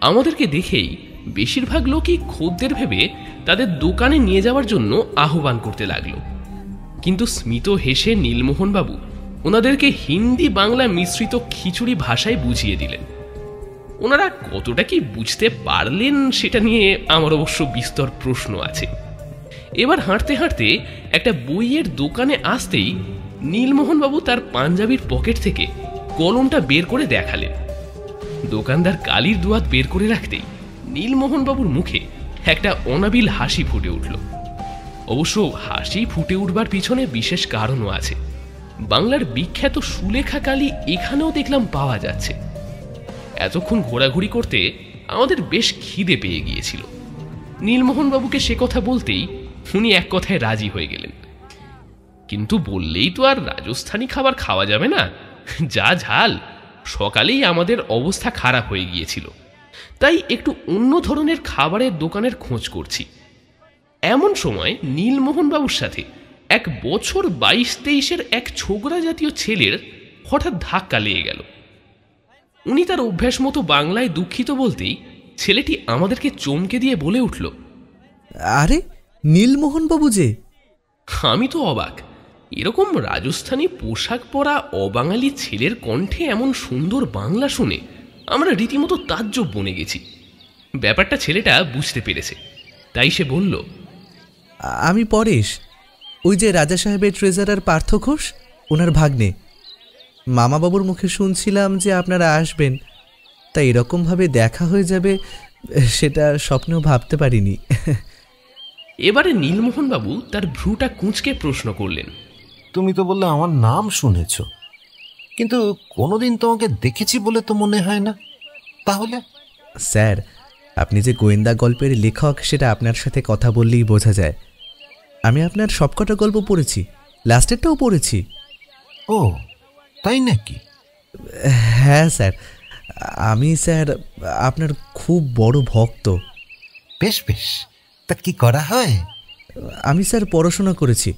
আমাদেরকে দেখেই বেশিরভাগ লোকই খদ্দের ভেবে তাদের দোকানে নিয়ে যাওয়ার জন্য আহ্বান করতে লাগলো। কিন্তু স্মিত হেসে নীলমোহনবাবু ওনাদেরকে হিন্দি বাংলা মিশ্রিত খিচুড়ি ভাষায় বুঝিয়ে দিলেন। ওনারা কতটা কি বুঝতে পারলেন সেটা নিয়ে আমার অবশ্য বিস্তর প্রশ্ন আছে। এবার হাঁটতে হাঁটতে একটা বইয়ের দোকানে আসতেই নীলমোহনবাবু তার পাঞ্জাবির পকেট থেকে কলমটা বের করে দেখালেন। দোকানদার কালির দুয়াত বের করে রাখতেই নীলমোহনবাবুর মুখে একটা অনাবিল হাসি ফুটে উঠল। অবশ্য হাসি ফুটে উঠবার পিছনে বিশেষ কারণও আছে। বাংলার বিখ্যাত সুলেখা কালি এখানেও দেখলাম পাওয়া যাচ্ছে। এতক্ষণ ঘোরাঘুরি করতে আমাদের বেশ খিদে পেয়ে গিয়েছিল। নীলমোহনবাবুকে সে কথা বলতেই উনি এক কথায় রাজি হয়ে গেলেন। কিন্তু বললেই তো আর রাজস্থানী খাবার খাওয়া যাবে না, যা ঝাল। সকালেই আমাদের অবস্থা খারাপ হয়ে গিয়েছিল, তাই একটু অন্য ধরনের খাবারের দোকানের খোঁজ করছি। এমন সময় নীলমোহনবাবুর সাথে 1 বছর 22-23-এর এক ছোকরা জাতীয় ছেলের হঠাৎ ধাক্কা লেগে গেল। উনি তার অভ্যাস মতো বাংলায় দুঃখিত বলতেই ছেলেটি আমাদেরকে চমকে দিয়ে বলে উঠল, আরে নীলমোহনবাবু যে! আমি তো অবাক। এরকম রাজস্থানী পোশাক পরা অবাঙালি ছেলের কণ্ঠে এমন সুন্দর বাংলা শুনে আমরা রীতিমতো তাজ্জব বনে গেছি। ব্যাপারটা ছেলেটা বুঝতে পেরেছে, তাই সে বলল, আমি পরেশ, ওই যে রাজা সাহেবের ট্রেজারার পার্থ ঘোষ, ওনার ভাগ্নে। মামাবাবুর মুখে শুনছিলাম যে আপনারা আসবেন, তাই এরকমভাবে দেখা হয়ে যাবে সেটা স্বপ্নেও ভাবতে পারিনি। এবারে নীলমোহনবাবু তার ভ্রুটা কুঁচকে প্রশ্ন করলেন, তুমি তো বললে আমার নাম শুনেছ, কিন্তু কোনোদিন তোমাকে দেখেছি বলে তো মনে হয় না। তাহলে? স্যার, আপনি যে গোয়েন্দা গল্পের লেখক সেটা আপনার সাথে কথা বললেই বোঝা যায়। আমি আপনার সবকটা গল্প পড়েছি, লাস্টেরটাও পড়েছি। ও তাই নাকি? হ্যাঁ স্যার, আমি স্যার আপনার খুব বড় ভক্ত। বেশ বেশ, তা কি করা হয়? আমি স্যার পড়াশোনা করেছি,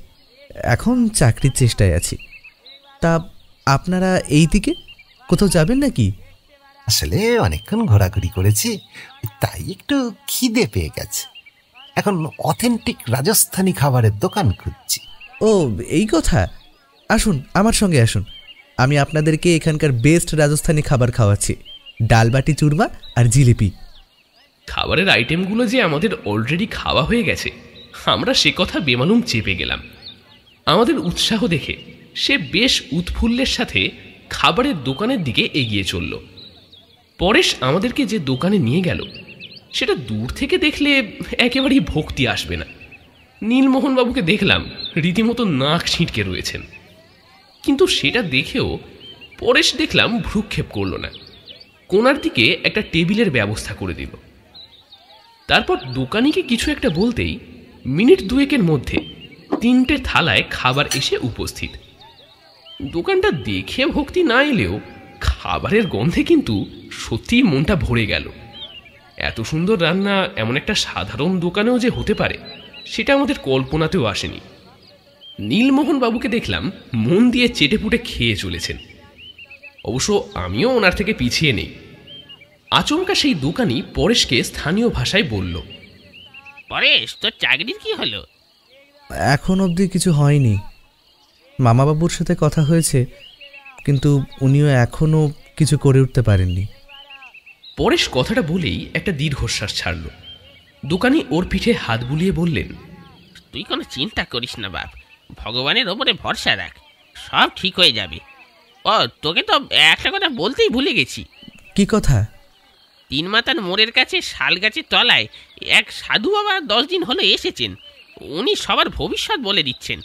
এখন চাকরির চেষ্টায় আছি। তা আপনারা এই দিকে কোথাও যাবেন নাকি? আসলে অনেকক্ষণ ঘোরাঘুরি করেছি, তাই একটু খিদে পেয়ে গেছে। এখন অথেন্টিক রাজস্থানী খাবারের দোকান খুঁজছি। ও এই কথা, আসুন আমার সঙ্গে আসুন, আমি আপনাদেরকে এখানকার বেস্ট রাজস্থানী খাবার খাওয়াচ্ছি, ডালবাটি চুরমা আর জিলিপি। খাবারের আইটেমগুলো যে আমাদের অলরেডি খাওয়া হয়ে গেছে আমরা সে কথা বেমালুম চেপে গেলাম। আমাদের উৎসাহ দেখে সে বেশ উৎফুল্লের সাথে খাবারের দোকানের দিকে এগিয়ে চলল। পরেশ আমাদেরকে যে দোকানে নিয়ে গেল সেটা দূর থেকে দেখলে একেবারেই ভক্তি আসবে না। নীলমোহনবাবুকে দেখলাম রীতিমতো নাক ছিটকে রয়েছেন, কিন্তু সেটা দেখেও পরেশ দেখলাম ভ্রুক্ষেপ করল না। কোনার দিকে একটা টেবিলের ব্যবস্থা করে দিল। তারপর দোকানিকে কিছু একটা বলতেই মিনিট দুয়েকের মধ্যে 3টে থালায় খাবার এসে উপস্থিত। দোকানটা দেখে ভক্তি না এলেও খাবারের গন্ধে কিন্তু সত্যিই মনটা ভরে গেল। এত সুন্দর রান্না এমন একটা সাধারণ দোকানেও যে হতে পারে সেটা আমাদের কল্পনাতেও আসেনি। নীলমোহন বাবুকে দেখলাম মন দিয়ে চেটেপুটে খেয়ে চলেছেন। অবশ্য আমিও ওনার থেকে পিছিয়ে নেই। আচমকা সেই দোকানি পরেশকে স্থানীয় ভাষায় বলল, পরেশ, তোর চাকরির কি হলো? এখন অবধি কিছু হয়নি। মামাবাবুর সাথে কথা হয়েছে, কিন্তু উনিও এখনও কিছু করে উঠতে পারেননি। পরেশ কথাটা বলেই একটা দীর্ঘশ্বাস ছাড়ল। দোকানি ওর পিঠে হাত বুলিয়ে বললেন, তুই কোনো চিন্তা করিস না বাপ, ভগবানের ওপরে ভরসা রাখ, সব ঠিক হয়ে যাবে। ও, তোকে তো একটা কথা বলতেই ভুলে গেছি। কি কথা? 3 মাতার মোড়ের কাছে শাল গাছের তলায় এক সাধু বাবা 10 দিন হলো এসেছেন। উনি সবার ভবিষ্যৎ বলে দিচ্ছেন।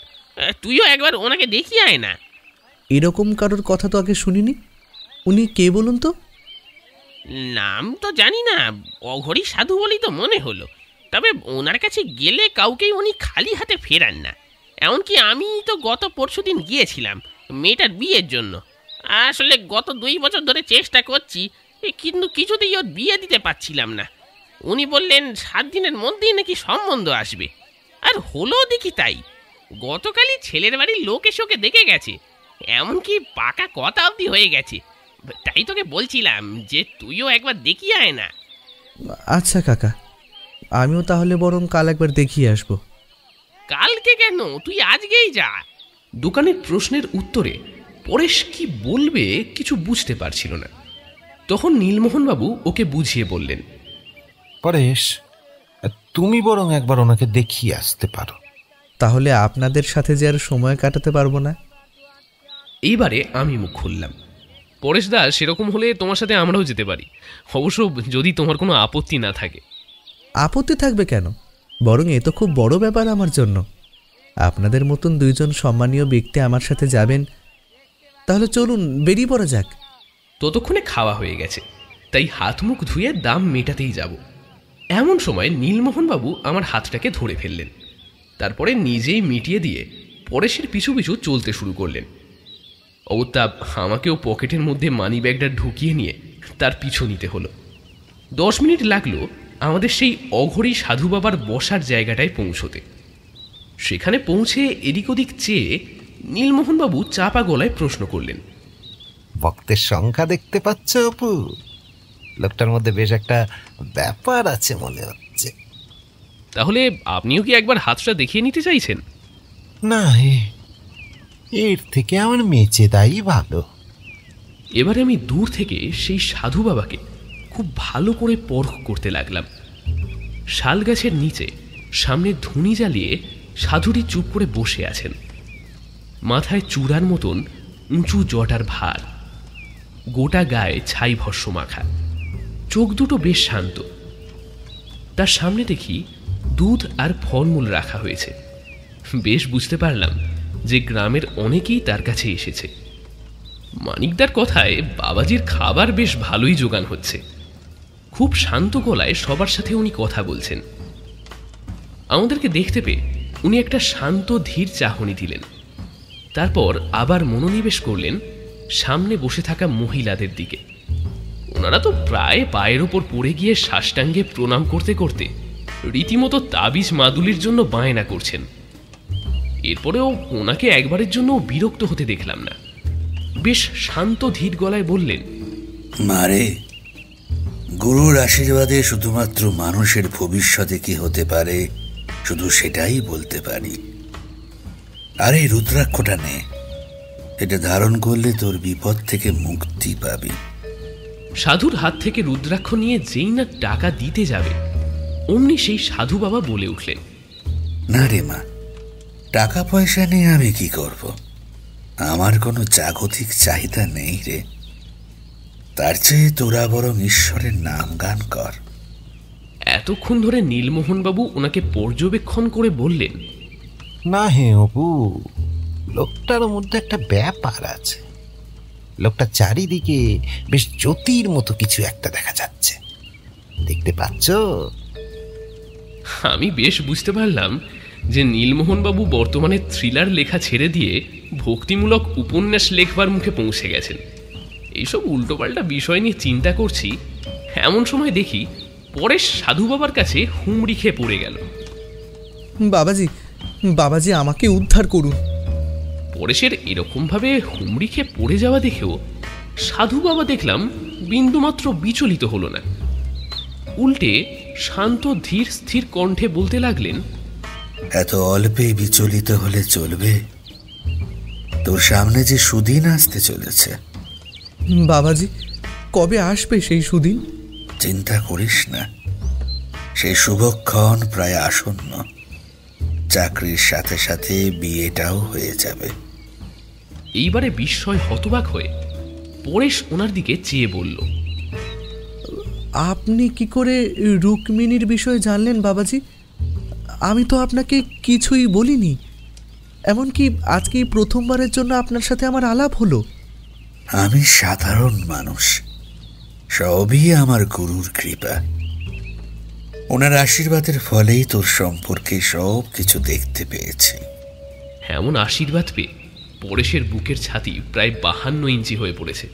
তুইও একবার ওনাকে দেখিয়ে আয় না। এরকম কারোর কথা তো আগে শুনিনি। উনি কে বলুন তো? নাম তো জানি না, অঘরী সাধু বলেই তো মনে হলো। তবে ওনার কাছে গেলে কাউকেই উনি খালি হাতে ফেরান না। এমনকি আমি তো গত পরশুদিন গিয়েছিলাম মেয়েটার বিয়ের জন্য। আসলে গত 2 বছর ধরে চেষ্টা করছি, কিন্তু কিছুতেই ওর বিয়ে দিতে পারছিলাম না। উনি বললেন 7 দিনের মধ্যেই নাকি সম্বন্ধ আসবে। আর হলো দেখি তাই। গতকালই ছেলের বাড়ির লোক এসে ওকে দেখে গেছে, এমনকি পাকা কথা অবধি হয়ে গেছে। তাই তোকে বলছিলাম যে তুইও একবার দেখিয়ে আয় না। আচ্ছা কাকা, আমিও তাহলে বরং কাল একবার দেখিয়ে আসবো। কালকে কেন, তুই আজকেই যা। দোকানের প্রশ্নের উত্তরে পরেশ কি বলবে কিছু বুঝতে পারছিল না। তখন নীলমোহনবাবু ওকে বুঝিয়ে বললেন, পরেশ, তুমি বরং একবার ওনাকে দেখিয়ে আসতে পারো। তাহলে আপনাদের সাথে যে আর সময় কাটাতে পারবো না। এইবারে আমি মুখ খুললাম, পরেশ দা, সেরকম হলে তোমার সাথে আমরাও যেতে পারি, অবশ্য যদি তোমার কোনো আপত্তি না থাকে। আপত্তি থাকবে কেন? বরং এ তো খুব বড় ব্যাপার আমার জন্য। আপনাদের মতন 2 জন সম্মানীয় ব্যক্তি আমার সাথে যাবেন। তাহলে চলুন বেরিয়ে পড়া যাক। ততক্ষণে খাওয়া হয়ে গেছে, তাই হাত মুখ ধুয়ে দাম মেটাতেই যাব। এমন সময় নীলমোহনবাবু আমার হাতটাকে ধরে ফেললেন। তারপরে নিজেই মিটিয়ে দিয়ে পরেশের পিছু পিছু চলতে শুরু করলেন। অবত্যা আমাকেও পকেটের মধ্যে মানি ব্যাগটা ঢুকিয়ে নিয়ে তার পিছু নিতে হলো। 10 মিনিট লাগলো আমাদের সেই অঘরী সাধু বাবার বসার জায়গাটায় পৌঁছতে। সেখানে পৌঁছে এদিক ওদিক চেয়ে নীলমোহনবাবু চাপা গলায় প্রশ্ন করলেন, ভক্তের সংখ্যা দেখতে পাচ্ছ অপু? লোকটার মধ্যে বেশ একটা ব্যাপার আছে মনে হচ্ছে। তাহলে আপনিও কি একবার হাতটা দেখিয়ে নিতে চাইছেন? না, এর থেকে আমার মেচেদাই ভালো। এবারে আমি দূর থেকে সেই সাধু বাবাকে খুব ভালো করে পরখ করতে লাগলাম। শাল গাছের নিচে সামনে ধুনি জ্বালিয়ে সাধুটি চুপ করে বসে আছেন। মাথায় চূড়ার মতন উঁচু জটার ভার, গোটা গায়ে ছাই ভস্য মাখা, চোখ দুটো বেশ শান্ত। তার সামনে দেখি দুধ আর ফলমূল রাখা হয়েছে। বেশ বুঝতে পারলাম যে গ্রামের অনেকেই তার কাছে এসেছে। মানিকদার কথায় বাবাজির খাবার বেশ ভালোই জোগান হচ্ছে। খুব শান্ত গলায় সবার সাথে উনি কথা বলছেন। আমাদেরকে দেখতে পেয়ে উনি একটা শান্ত ধীর চাহনি দিলেন। তারপর আবার মনোনিবেশ করলেন সামনে বসে থাকা মহিলাদের দিকে। ওনারা তো প্রায় পায়ের ওপর পড়ে গিয়ে সাষ্টাঙ্গে প্রণাম করতে করতে রীতিমতো তাবিজ মাদুলির জন্য বায়না করছেন। এরপরেও ওনাকে একবারের জন্য বিরক্ত হতে দেখলাম না। বেশ শান্ত ধীর গলায় বললেন, মারে, গুরুর আশীর্বাদে শুধুমাত্র মানুষের ভবিষ্যতে কি হতে পারে শুধু সেটাই বলতে পারি। আর এই রুদ্রাক্ষটা নে, এটা ধারণ করলে তোর বিপদ থেকে মুক্তি পাবি। সাধুর হাত থেকে রুদ্রাক্ষ নিয়ে যেই না টাকা দিতে যাবে অমনি সেই সাধু বাবা বলে উঠলেন, না রে মা, টাকা পয়সা নিয়ে আমি কি করব? আমার কোনো জাগতিক চাহিদা নেই রে। তার চেয়ে তোরা বরং ঈশ্বরের নাম গান কর। এতক্ষণ ধরে নীলমোহনবাবু ওনাকে পর্যবেক্ষণ করে বললেন, না হে অপু, লোকটার মধ্যে একটা ব্যাপার আছে। লোকটা চারিদিকে বেশ জ্যোতির মতো কিছু একটা দেখা যাচ্ছে, দেখতে পাচ্ছ? আমি বেশ বুঝতে পারলাম যে নীলমোহনবাবু বর্তমানে থ্রিলার লেখা ছেড়ে দিয়ে ভক্তিমূলক উপন্যাস লেখবার মুখে পৌঁছে গেছেন। এইসব উল্টোপাল্টা বিষয় নিয়ে চিন্তা করছি, এমন সময় দেখি পরেশ সাধু বাবার কাছে হুমড়ি খেয়ে পড়ে গেল। বাবাজি, বাবাজি আমাকে উদ্ধার করুন। পরেশের এরকমভাবে হুমড়ি খেয়ে পড়ে যাওয়া দেখেও সাধু বাবা দেখলাম বিন্দুমাত্র বিচলিত হলো না। উল্টে শান্ত ধীর স্থির কণ্ঠে বলতে লাগলেন, এত অল্পে বিচলিত হলে চলবে? তোর সামনে যে সুদিন আসতে চলেছে। বাবাজি, কবে আসবে সেই সুদিন? চিন্তা করিস না, সেই শুভক্ষণ প্রায় আসন্ন। চাকরির সাথে সাথে বিয়েটাও হয়ে যাবে। এইবারে বিস্ময় হতবাক হয়ে পরেশ ওনার দিকে চেয়ে বলল, আপনি কি করে রুক্মিণীর বিষয়ে জানলেন বাবাজি? আমি তো আপনাকে কিছুই বলিনি। এমনকি আজকেই প্রথমবারের জন্য আপনার সাথে আমার আলাপ হলো। আমি সাধারণ মানুষ, সবই আমার গুরুর কৃপা। ওনার আশীর্বাদের ফলেই তোর সম্পর্কে সব কিছু দেখতে পেয়েছি। এমন আশীর্বাদ পেয়ে পরেশের বুকের ছাতি প্রায় 52 ইঞ্চি হয়ে পড়েছে।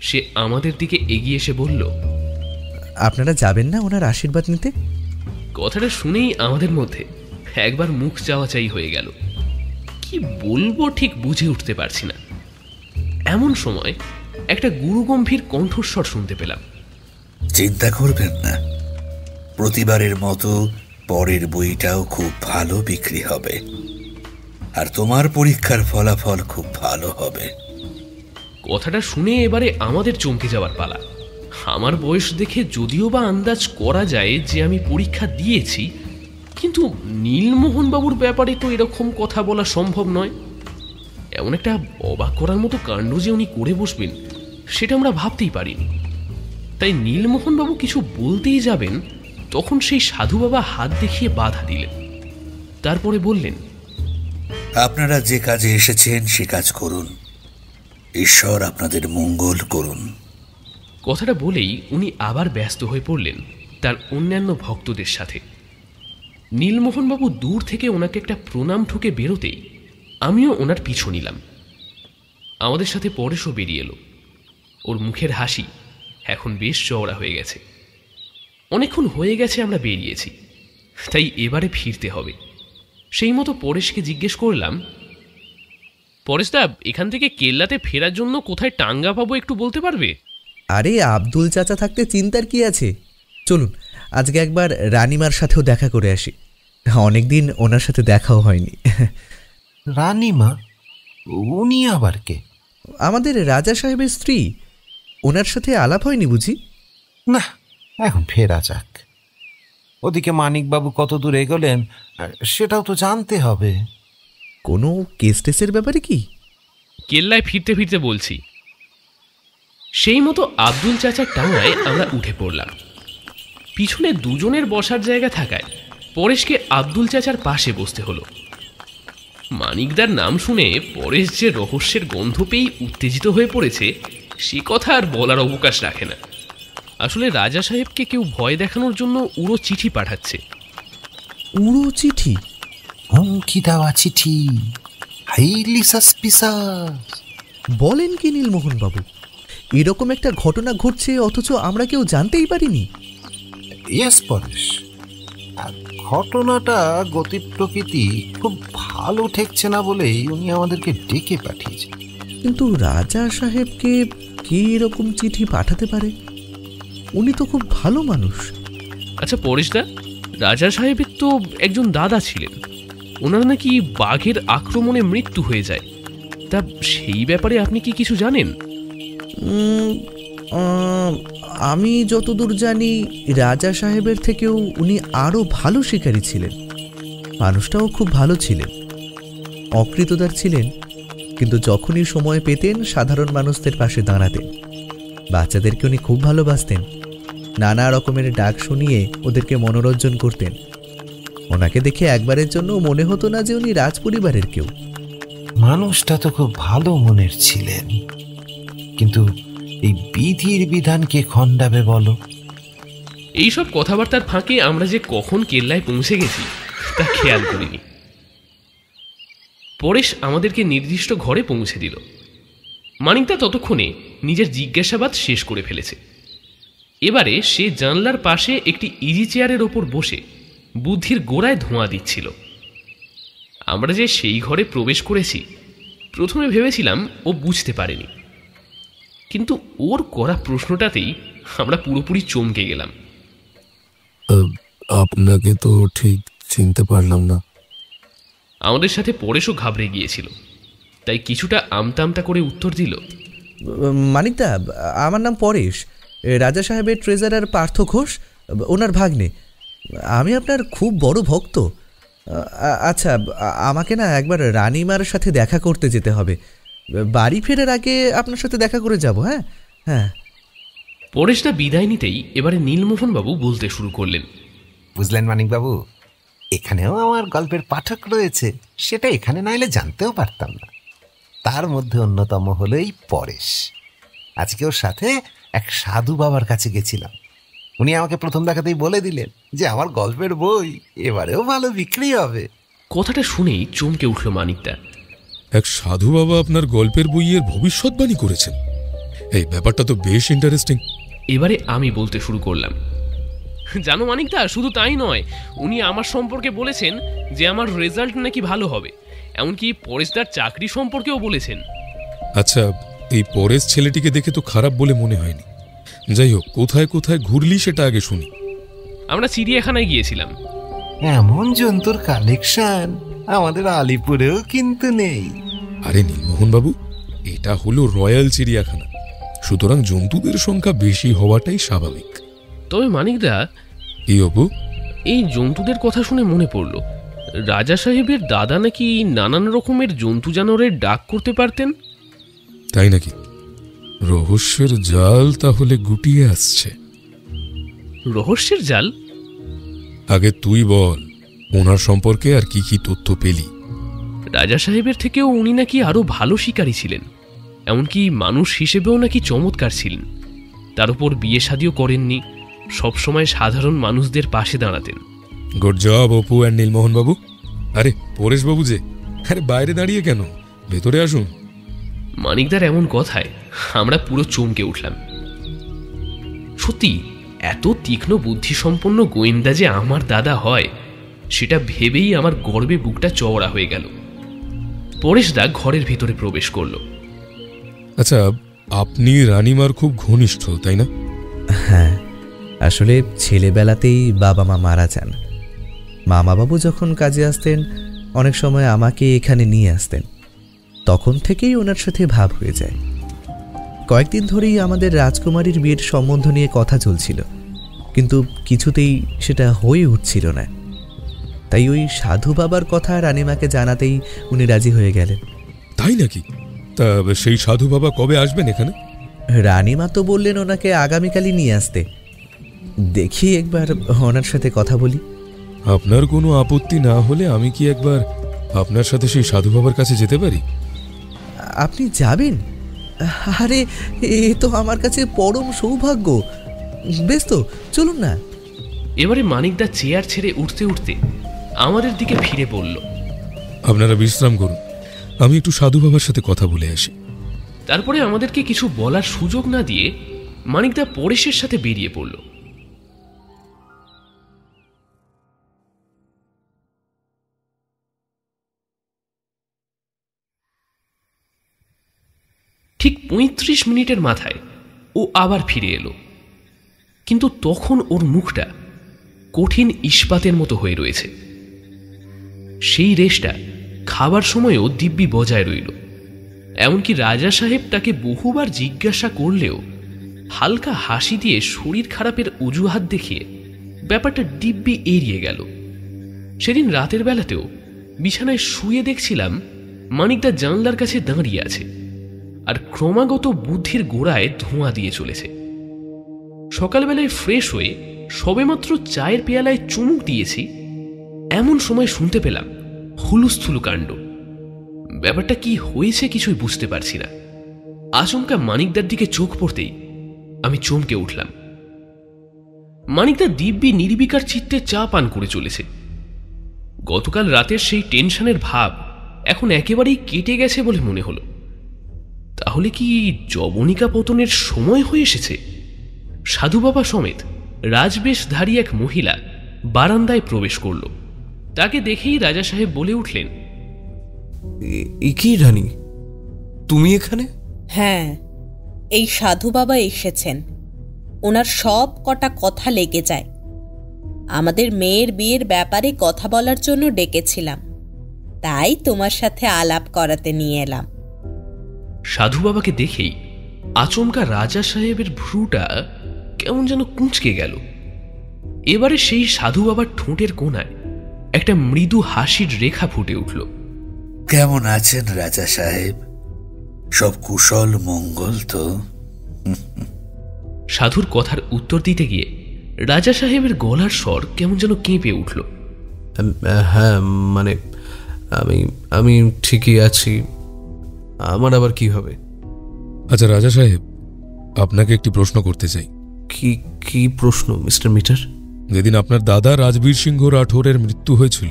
সে আমাদের দিকে এগিয়ে এসে বলল, আপনারা যাবেন না ওনার আশীর্বাদ নিতে? কথাটা শুনেই আমাদের মধ্যে একবার মুখ চাওয়াচাই হয়ে গেল। কি বলবো ঠিক বুঝে উঠতে পারছি না। এমন সময় একটা গুরুগম্ভীর কণ্ঠস্বর শুনতে পেলাম, চিন্তা করবেন না, প্রতিবারের মতো পরের বইটাও খুব ভালো বিক্রি হবে, আর তোমার পরীক্ষার ফলাফল খুব ভালো হবে। কথাটা শুনে এবারে আমাদের চমকে যাওয়ার পালা। আমার বয়স দেখে যদিও বা আন্দাজ করা যায় যে আমি পরীক্ষা দিয়েছি, কিন্তু নীলমোহনবাবুর ব্যাপারে তো এরকম কথা বলা সম্ভব নয়। এমন একটা অবাক করার মতো কাণ্ড যে উনি করে বসবেন সেটা আমরা ভাবতেই পারিনি। তাই নীলমোহনবাবু কিছু বলতেই যাবেন, তখন সেই সাধু বাবা হাত দেখিয়ে বাধা দিলেন। তারপরে বললেন, আপনারা যে কাজে এসেছেন সে কাজ করুন, ঈশ্বর আপনাদের মঙ্গল করুন। কথাটা বলেই উনি আবার ব্যস্ত হয়ে পড়লেন তার অন্যান্য ভক্তদের সাথে। নীলমোহনবাবু দূর থেকে ওনাকে একটা প্রণাম ঠুকে বেরোতেই আমিও ওনার পিছু নিলাম। আমাদের সাথে পরেশও বেরিয়ে এলো। ওর মুখের হাসি এখন বেশ চওড়া হয়ে গেছে। অনেকক্ষণ হয়ে গেছে আমরা বেরিয়েছি, তাই এবারে ফিরতে হবে। সেই মতো পরেশকে জিজ্ঞেস করলাম, পরেশদা, এখান থেকে কেল্লাতে ফেরার জন্য কোথায় টাঙ্গা পাবো একটু বলতে পারবে? আরে আব্দুল চাচা থাকতে চিন্তার কি আছে? চলুন আজকে একবার রানিমার সাথেও দেখা করে আসি। অনেকদিন ওনার সাথে দেখাও হয়নি। রানিমা? উনি আবার কে? আমাদের রাজা সাহেবের স্ত্রী। ওনার সাথে আলাপ হয়নি বুঝি? না, এখন ফেরা যাক। ওদিকে মানিকবাবু কত দূর এগোলেন সেটাও তো জানতে হবে। কোনো কেস টেসের ব্যাপারে কি? কেল্লায় ফিরতে ফিরতে বলছি। সেই মতো আব্দুল চাচার টাঙায় আমরা উঠে পড়লাম। পিছনে দুজনের বসার জায়গা থাকায় পরেশকে আব্দুল চাচার পাশে বসতে হলো। মানিকদার নাম শুনে পরেশ যে রহস্যের গন্ধ পেয়েই উত্তেজিত হয়ে পড়েছে সে কথা আর বলার অবকাশ রাখে না। আসলে রাজা সাহেবকে কেউ ভয় দেখানোর জন্য উড়ো চিঠি পাঠাচ্ছে। উড়ো চিঠি? হুমকি দেওয়া চিঠি, হাইলি সাসপিসাস। বলেন কি নীলমোহন বাবু, এরকম একটা ঘটনা ঘটছে অথচ আমরা কেউ জানতেই পারিনি? ইয়েস পরেশ, ঘটনাটা গতি প্রকৃতি খুব ভালো ঠেকছে না বলেই উনি আমাদেরকে ডেকে পাঠিয়েছে। কিন্তু রাজা সাহেবকে কে এরকম চিঠি পাঠাতে পারে? উনি তো খুব ভালো মানুষ। আচ্ছা পরেশদা, রাজা সাহেবের তো একজন দাদা ছিলেন, ওনার নাকি বাঘের আক্রমণে মৃত্যু হয়ে যায়। তা সেই ব্যাপারে আপনি কি কিছু জানেন? আমি যতদূর জানি রাজা সাহেবের থেকেও উনি আরও ভালো শিকারী ছিলেন। মানুষটাও খুব ভালো ছিলেন, অকৃতদার ছিলেন, কিন্তু যখনই সময় পেতেন সাধারণ মানুষদের পাশে দাঁড়াতেন। বাচ্চাদেরকে উনি খুব ভালোবাসতেন। নানা রকমের ডাক শুনিয়ে ওদেরকে মনোরঞ্জন করতেন। ওনাকে দেখে একবারের জন্য মনে হতো না যে উনি রাজপরিবারের কেউ। মানুষটা তো খুব ভালো মনের ছিলেন, কিন্তু এই বিধির বিধান কে খণ্ডাবে বলো? এইসব কথাবার্তার ফাঁকে আমরা যে কখন কেল্লায় পৌঁছে গেছি তা খেয়াল করিনি। পরেশ আমাদেরকে নির্দিষ্ট ঘরে পৌঁছে দিল। মানিকদা ততক্ষণে নিজের জিজ্ঞাসাবাদ শেষ করে ফেলেছে। এবারে সে জানলার পাশে একটি ইজি চেয়ারের ওপর বসে বুদ্ধির গোড়ায় ধোঁয়া দিচ্ছিল। আমরা যে সেই ঘরে প্রবেশ করেছি প্রথমে ভেবেছিলাম ও বুঝতে পারেনি, কিন্তু ওর করা প্রশ্নটাতেই আমরা পুরোপুরি চমকে গেলাম। আপনাকে তো ঠিক চিনতে পারলাম না। আমাদের সাথে পরেশও ঘাবড়ে গিয়েছিল, তাই কিছুটা আমতা আমতা করে উত্তর দিল, মানিকদা, আমার নাম পরেশ, রাজা সাহেবের ট্রেজারার পার্থ ঘোষ, ওনার ভাগ্নে। আমি আপনার খুব বড় ভক্ত। আচ্ছা, আমাকে না একবার রানীমার সাথে দেখা করতে যেতে হবে। বাড়ি ফেরার আগে আপনার সাথে দেখা করে যাব। হ্যাঁ হ্যাঁ। পরেশটা বিদায় নিতেই এবারে নীলমোহনবাবু বলতে শুরু করলেন, বুঝলেন মানিকবাবু, এখানেও আমার গল্পের পাঠক রয়েছে, সেটা এখানে না এলে জানতেও পারতাম না। তার মধ্যে অন্যতম হলো এই পরেশ। আজকে ওর সাথে এক সাধু বাবার কাছে গেছিলাম। উনি আমাকে প্রথম দেখাতেই বলে দিলেন যে আমার গল্পের বই এবারেও ভালো বিক্রি হবে। কথাটা শুনেই চমকে উঠল মানিকদা। এক সাধু বাবা আপনার গল্পের বইয়ের ভবিষ্যৎবাণী করেছেন? এই ব্যাপারটা তো বেশ ইন্টারেস্টিং। এবারে আমি বলতে শুরু করলাম, জানো মানিকদা, শুধু তাই নয়, উনি আমার সম্পর্কে বলেছেন যে আমার রেজাল্ট নাকি ভালো হবে, এমনকি পরেশদার চাকরি সম্পর্কেও বলেছেন। আচ্ছা, এই পরেশ ছেলেটিকে দেখে তো খারাপ বলে মনে হয়নি। যাই হোক, কোথায় কোথায় ঘুরলি সেটা আগে শুনি। আমরা চিড়িয়াখানায় গিয়েছিলাম। এমন জন্তুর কালেকশন আমাদের আলিপুরেও কিন্তু নেই। আরে নীলমোহন বাবু, এটা হলো রয়্যাল চিড়িয়াখানা, সুতরাং জন্তুদের সংখ্যা বেশি হওয়াটাই স্বাভাবিক। তবে মানিকদা, কি অপু? এই জন্তুদের কথা শুনে মনে পড়ল, রাজা সাহেবের দাদা নাকি নানান রকমের জন্তু জানোয়ারের ডাক করতে পারতেন। তাই নাকি? রহস্যের জাল তাহলে গুটিয়ে আসছে। রহস্যের জাল? আগে তুই বল, ওনার সম্পর্কে আর কি কি তথ্য পেলি? রাজা সাহেবের থেকেও উনি নাকি আরো ভালো শিকারী ছিলেন, এমনকি মানুষ হিসেবেও নাকি চমৎকার ছিলেন। তার উপর বিয়ে শাদিও করেননি, সবসময় সাধারণ মানুষদের পাশে দাঁড়াতেন। Good job Apu and Nilmohan বাবু। আরে পরেশ বাবু যে, আরে বাইরে দাঁড়িয়ে কেন, ভেতরে আসুন। মানিকদার এমন কথায় আমরা পুরো চমকে উঠলাম। সত্যি এত তীক্ষ্ণ বুদ্ধিসম্পন্ন গোয়েন্দা যে আমার দাদা হয়, সেটা ভেবেই আমার গর্বে বুকটা চওড়া হয়ে গেল। পরেশদা ঘরের ভিতরে প্রবেশ করল। আচ্ছা, আপনি রানীমার খুব ঘনিষ্ঠ, তাই না? হ্যাঁ, আসলে ছেলেবেলাতেই বাবা মা মারা যান। মামাবাবু যখন কাজে আসতেন, অনেক সময় আমাকে এখানে নিয়ে আসতেন। তখন থেকেই ওনার সাথে ভাব হয়ে যায়। কয়েকদিন ধরেই আমাদের রাজকুমারীর বিয়ের সম্বন্ধ নিয়ে কথা চলছিল, কিন্তু কিছুতেই সেটা হয়ে উঠছিল না। তাই ওই সাধু বাবার কথা রানীমাকে জানাতেই উনি রাজি হয়ে গেলেন। তাই নাকি? তা সেই সাধু বাবা কবে আসবেন এখানে? রানীমা তো বললেন ওনাকে আগামীকালই নিয়ে আসতে। দেখি একবার ওনার সাথে কথা বলি। আপনার কোনো আপত্তি না হলে আমি কি একবার আপনার সাথে সেই সাধু বাবার কাছে যেতে পারি? আপনি যাবেন? আরে, এ তো আমার কাছে পরম সৌভাগ্য। বেশ, তো চলুন না। এবারে মানিকদা চেয়ার ছেড়ে উঠতে উঠতে আমাদের দিকে ফিরে বলল, আপনারা বিশ্রাম করুন, আমি একটু সাধু বাবার সাথে কথা বলে আসি। তারপরে আমাদেরকে কিছু বলার সুযোগ না দিয়ে মানিকদা পরেশের সাথে বেরিয়ে পড়ল। ঠিক ৩৫ মিনিটের মাথায় ও আবার ফিরে এলো, কিন্তু তখন ওর মুখটা কঠিন ইস্পাতের মতো হয়ে রয়েছে। সেই রেশটা খাবার সময়ও দিব্যি বজায় রইল। এমনকি রাজা সাহেব তাকে বহুবার জিজ্ঞাসা করলেও হালকা হাসি দিয়ে শরীর খারাপের অজুহাত দেখিয়ে ব্যাপারটা দিব্যি এড়িয়ে গেল। সেদিন রাতের বেলাতেও বিছানায় শুয়ে দেখছিলাম মানিকদা জানলার কাছে দাঁড়িয়ে আছে, আর ক্রমাগত বুদ্ধির গোড়ায় ধোঁয়া দিয়ে চলেছে। সকালবেলায় ফ্রেশ হয়ে সবেমাত্র চায়ের পেয়ালায় চুমুক দিয়েছি, এমন সময় শুনতে পেলাম হুলুস্থুলু কাণ্ড। ব্যাপারটা কি হয়েছে কিছুই বুঝতে পারছি না। আচমকা মানিকদার দিকে চোখ পড়তেই আমি চমকে উঠলাম। মানিকদা দিব্যি নির্বিকার চিত্তে চা পান করে চলেছে। গতকাল রাতের সেই টেনশনের ভাব এখন একেবারেই কেটে গেছে বলে মনে হলো। তাহলে কি যবনিকা পতনের সময় হয়ে এসেছে? সাধু বাবা সমেত রাজবেশধারী এক মহিলা বারান্দায় প্রবেশ করল। তাকে দেখেই রাজা সাহেব বলে উঠলেন, কি রানী, তুমি এখানে? হ্যাঁ, এই সাধু বাবা এসেছেন। ওনার সব কটা কথা লেগে যায়। আমাদের মেয়ের বিয়ের ব্যাপারে কথা বলার জন্য ডেকেছিলাম, তাই তোমার সাথে আলাপ করাতে নিয়ে এলাম। সাধু বাবাকে দেখেই আচমকা রাজা সাহেবের ভ্রুটা কেমন যেন কুঁচকে গেল। এবারে সেই সাধু বাবার ঠোঁটের কোণায় একটা মৃদু হাসির রেখা ফুটে উঠল। কেমন আছেন রাজা সাহেব? সব কুশল মঙ্গল তো? সাধুর কথার উত্তর দিতে গিয়ে রাজা সাহেবের গলার স্বর কেমন যেন কেঁপে উঠল। হ্যাঁ, মানে আমি ঠিকই আছি। আমার আবার কি হবে? আচ্ছা রাজা সাহেব, আপনাকে একটি প্রশ্ন করতে চাই। কি প্রশ্ন মিস্টার মিটার? যেদিন আপনার দাদা রাজবীর সিংহ রাঠোরের মৃত্যু হয়েছিল,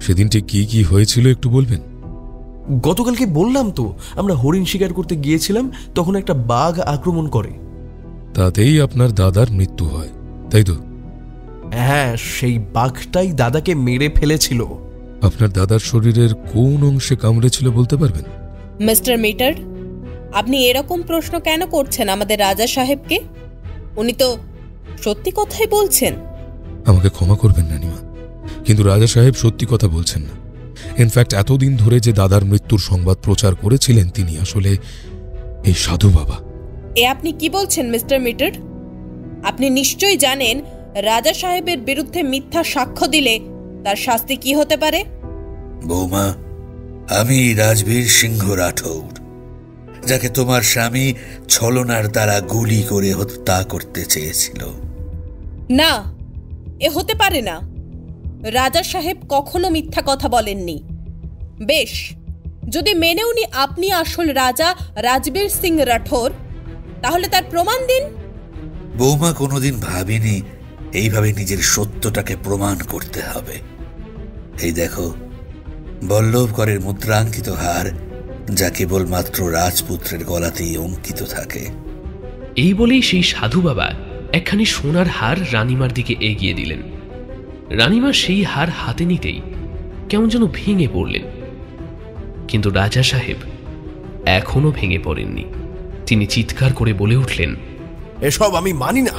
সেদিন ঠিক কি কি হয়েছিল একটু বলবেন? গতকালকে বললাম তো, আমরা হরিণ শিকার করতে গিয়েছিলাম, তখন একটা বাঘ আক্রমণ করে। তাতেই আপনার দাদার মৃত্যু হয়, তাই তো? হ্যাঁ, সেই বাঘটাই দাদাকে মেরে ফেলেছিল। আপনার দাদার শরীরের কোন অংশে কামড়েছিল বলতে পারবেন? মিস্টার মিটার, আপনি এরকম প্রশ্ন কেন করছেন আমাদের রাজা সাহেবকে? উনি তো সত্যি কথাই বলছেন। আমাকে ক্ষমা করবেন রানীমা, কিন্তু রাজা সাহেব সত্যি কথা বলছেন না। ইনফ্যাক্ট এতদিন ধরে যে দাদার মৃত্যুর সংবাদ প্রচার করেছিলেন, তিনি আসলে এই সাধু বাবা। এ আপনি কি বলছেন মিস্টার মিটার? আপনি নিশ্চয়ই জানেন রাজা সাহেবের বিরুদ্ধে মিথ্যা সাক্ষ্য দিলে তার শাস্তি কি হতে পারে। বৌমা, আমি রাজবীর সিংহ রাঠৌর, যাকে তোমার স্বামী ছলনার দ্বারা গুলি করে হত্যা করতে চেয়েছিল। না, এ হতে পারে না। রাজা সাহেব কখনো মিথ্যা কথা বলেননি। বেশ, যদি মেনেও নি আপনি আসল রাজা রাজবীর সিং রাঠোর, তাহলে তার প্রমাণ দিন। বৌমা, কোনোদিন ভাবিনি এইভাবে নিজের সত্যটাকে প্রমাণ করতে হবে। এই দেখো, বল্লভকরের মুদ্রাঙ্কিত হার, যা কেবলমাত্র রাজপুত্রের গলাতেই অঙ্কিত থাকে। এই বলেই সেই সাধু বাবা একখানি সোনার হার রানীমার দিকে এগিয়ে দিলেন। রানীমা সেই হার হাতে নিতেই কেমন যেন ভেঙে পড়লেন। কিন্তু রাজা সাহেব এখনো ভেঙে পড়েননি। তিনি চিৎকার করে বলে উঠলেন, এসব আমি মানি না।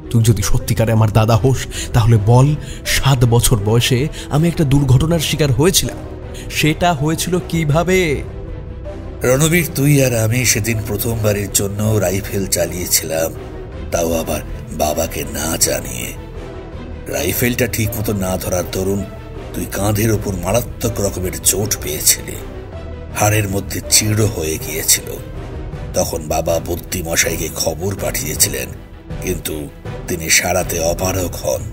তুই যদি সত্যিকারে আমার দাদা হোস, তাহলে বল, 7 বছর বয়সে আমি একটা দুর্ঘটনার শিকার হয়েছিলাম। সেটা হয়েছিল কিভাবে? রণবীর, তুই আর আমি সেদিন প্রথমবারের জন্য রাইফেল চালিয়েছিলাম, তাও আবার বাবাকে না জানিয়ে। রাইফেলটা ঠিক মতো না ধরার দরুন তুই কাঁধের ওপর মারাত্মক রকমের চোট পেয়েছিলি। হাড়ের মধ্যে চিড় হয়ে গিয়েছিল। তখন বাবা বুদ্ধিমশাইকে খবর পাঠিয়েছিলেন, কিন্তু তিনি সারাতে অপারগ হন।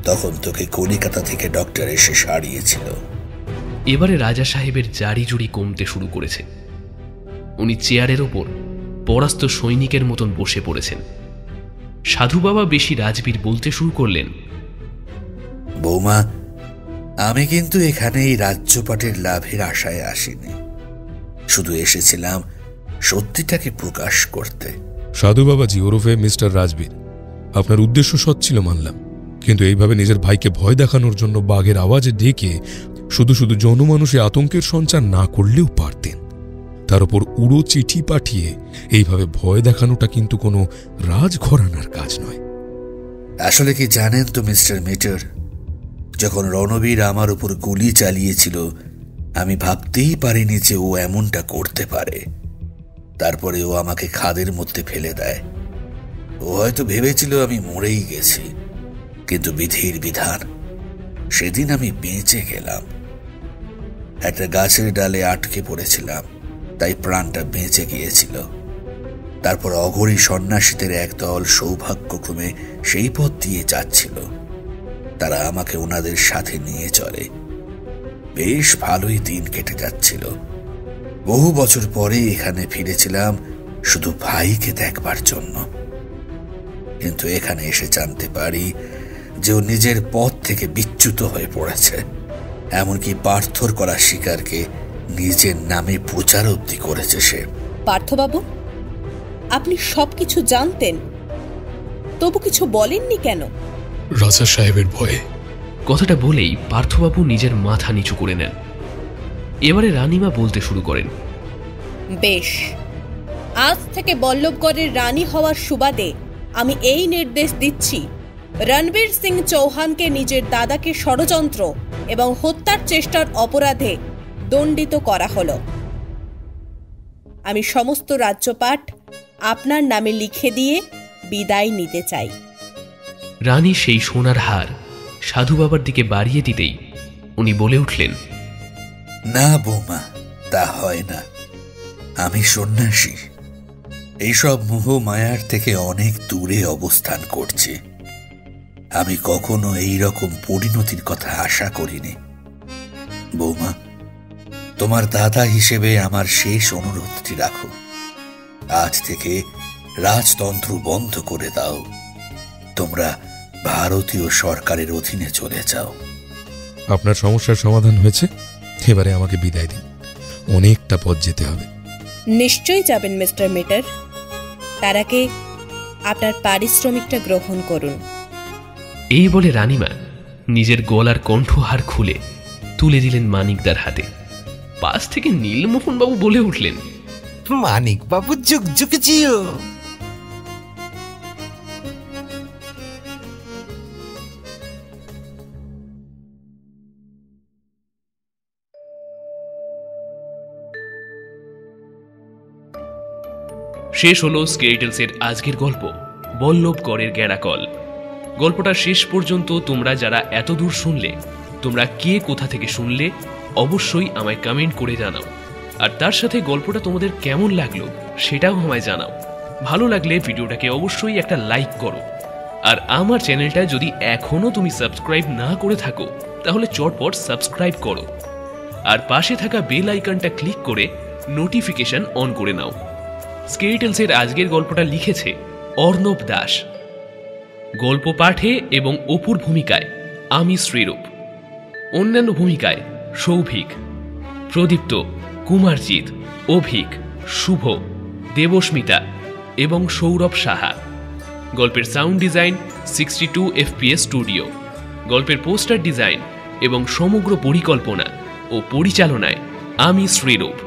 তখন তোকে কলিকাতা থেকে ডক্টর এসে সারিয়েছিল। এবারে রাজা সাহেবের জারি জুড়ি কমতে শুরু করেছে। উনি চেয়ারের ওপর পরাস্ত সৈনিকের মতন বসে পড়েছেন। সাধু বাবা বেশি রাজবীর বলতে শুরু করলেন, বৌমা, আমি কিন্তু এখানে এই রাজ্যপাটের লাভের আশায় আসিনি। শুধু এসেছিলাম সত্যিটাকে প্রকাশ করতে। সাধু বাবাজি ওরফে মিস্টার রাজবীর, আপনার উদ্দেশ্য সৎ ছিল মানলাম, কিন্তু এইভাবে নিজের ভাইকে ভয় দেখানোর জন্য বাঘের আওয়াজে ডেকে শুধু শুধু জনমানুষে আতঙ্কের সঞ্চার না করলেও পারতেন। তার উপর উড়ো চিঠি পাঠিয়ে এইভাবে ভয় দেখানোটা কিন্তু কোনো রাজঘরানার কাজ নয়। আসলে কি জানেন তো মিস্টার মিটার, যখন রণবীর আমার উপর গুলি চালিয়েছিল, আমি ভাবতেই পারিনি যে ও এমনটা করতে পারে। তারপরে ও আমাকে খাদের মধ্যে ফেলে দেয়। ও হয়তো ভেবেছিল আমি মরেই গেছি, কিন্তু বিধির বিধান, সেদিন আমি বেঁচে গেলাম। একটা গাছের ডালে আটকে পড়েছিলাম, তাই প্রাণটা বেঁচে গিয়েছিল। তারপর অঘরী সন্ন্যাসীদের একদল সৌভাগ্যক্রমে সেই পথ দিয়ে যাচ্ছিল। তারা আমাকে ওনাদের সাথে নিয়ে চলে। বেশ ভালোই দিন কেটে যাচ্ছিল। বহু বছর পরে এখানে ফিরেছিলাম শুধু ভাইকে দেখবার জন্য। কিন্তু এখানে এসে জানতে পারি যে ও নিজের পথ থেকে বিচ্যুত হয়ে পড়েছে। এমনকি পার্থর করা শিকারকে নিজের নামে প্রচার অবধি করেছে সে। পার্থবাবু, আপনি সবকিছু জানতেন, তবু কিছু বলেননি কেন? রাজা সাহেবের ভয়ে। কথাটা বলেই পার্থবাবু নিজের মাথা নিচু করে নেন। এবারে রানীমা বলতে শুরু করেন। বেশ, আজ থেকে বল্লভগড়ের রানী হওয়ার সুবাদে আমি এই নির্দেশ দিচ্ছি, রণবীর সিং চৌহানকে নিজের দাদাকে ষড়যন্ত্র এবং হত্যার চেষ্টার অপরাধে দণ্ডিত করা হলো। আমি সমস্ত রাজ্যপাঠ আপনার নামে লিখে দিয়ে বিদায় নিতে চাই। রানী সেই সোনার হার সাধু বাবার দিকে বাড়িয়ে দিতেই উনি বলে উঠলেন, না বৌমা, তা হয় না। আমি সন্ন্যাসী, এইসব মোহ মায়ার থেকে অনেক দূরে অবস্থান করছি। আমি কখনো এই রকম পরিণতির কথা আশা করিনি। বৌমা, তোমার দাদা হিসেবে আমার শেষ অনুরোধটি রাখো। আজ থেকে রাজতন্ত্র বন্ধ করে দাও। তোমরা ভারতীয় সরকারের অধীনে চলে যাও। আপনার সমস্যার সমাধান হয়েছে, এবারে আমাকে বিদায় দিন। অনেকটা পথ যেতে হবে। নিশ্চয়ই যাবেন মিস্টার মিটার। তার আগে আপনার পারিশ্রমিকটা গ্রহণ করুন। এই বলে রানীমা নিজের গলার কণ্ঠহার খুলে তুলে দিলেন মানিকদার হাতে। পাশ থেকে নীলমোহনবাবু বলে উঠলেন, মানিকবাবু যুগ যুগ জিও। শেষ হলো স্কেরিটেলসের আজকের গল্প বল্লভগড়ের গ্যাড়াকল। গল্পটা শেষ পর্যন্ত তোমরা যারা এত দূর শুনলে, তোমরা কে কোথা থেকে শুনলে অবশ্যই আমায় কমেন্ট করে জানাও। আর তার সাথে গল্পটা তোমাদের কেমন লাগলো সেটাও আমায় জানাও। ভালো লাগলে ভিডিওটাকে অবশ্যই একটা লাইক করো। আর আমার চ্যানেলটা যদি এখনো তুমি সাবস্ক্রাইব না করে থাকো তাহলে চটপট সাবস্ক্রাইব করো। আর পাশে থাকা বেল আইকনটা ক্লিক করে নোটিফিকেশন অন করে নাও। স্কেরিটেলসের আজকের গল্পটা লিখেছে অর্ণব দাস। গল্প পাঠে এবং অপুর ভূমিকায় আমি শ্রীরূপ। অন্যান্য ভূমিকায় সৌভিক, প্রদীপ্ত, কুমারজিৎ, অভিক, শুভ, দেবস্মিতা এবং সৌরভ সাহা। গল্পের সাউন্ড ডিজাইন 62 FPS স্টুডিও। গল্পের পোস্টার ডিজাইন এবং সমগ্র পরিকল্পনা ও পরিচালনায় আমি শ্রীরূপ।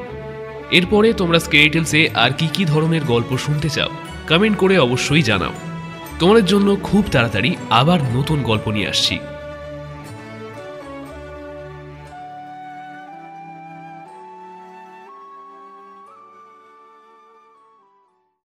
এরপরে তোমরা স্কেরিটেলসে আর কি কি ধরনের গল্প শুনতে চাও কমেন্ট করে অবশ্যই জানাও। তোমাদের জন্য খুব তাড়াতাড়ি আবার নতুন গল্প নিয়ে আসছি।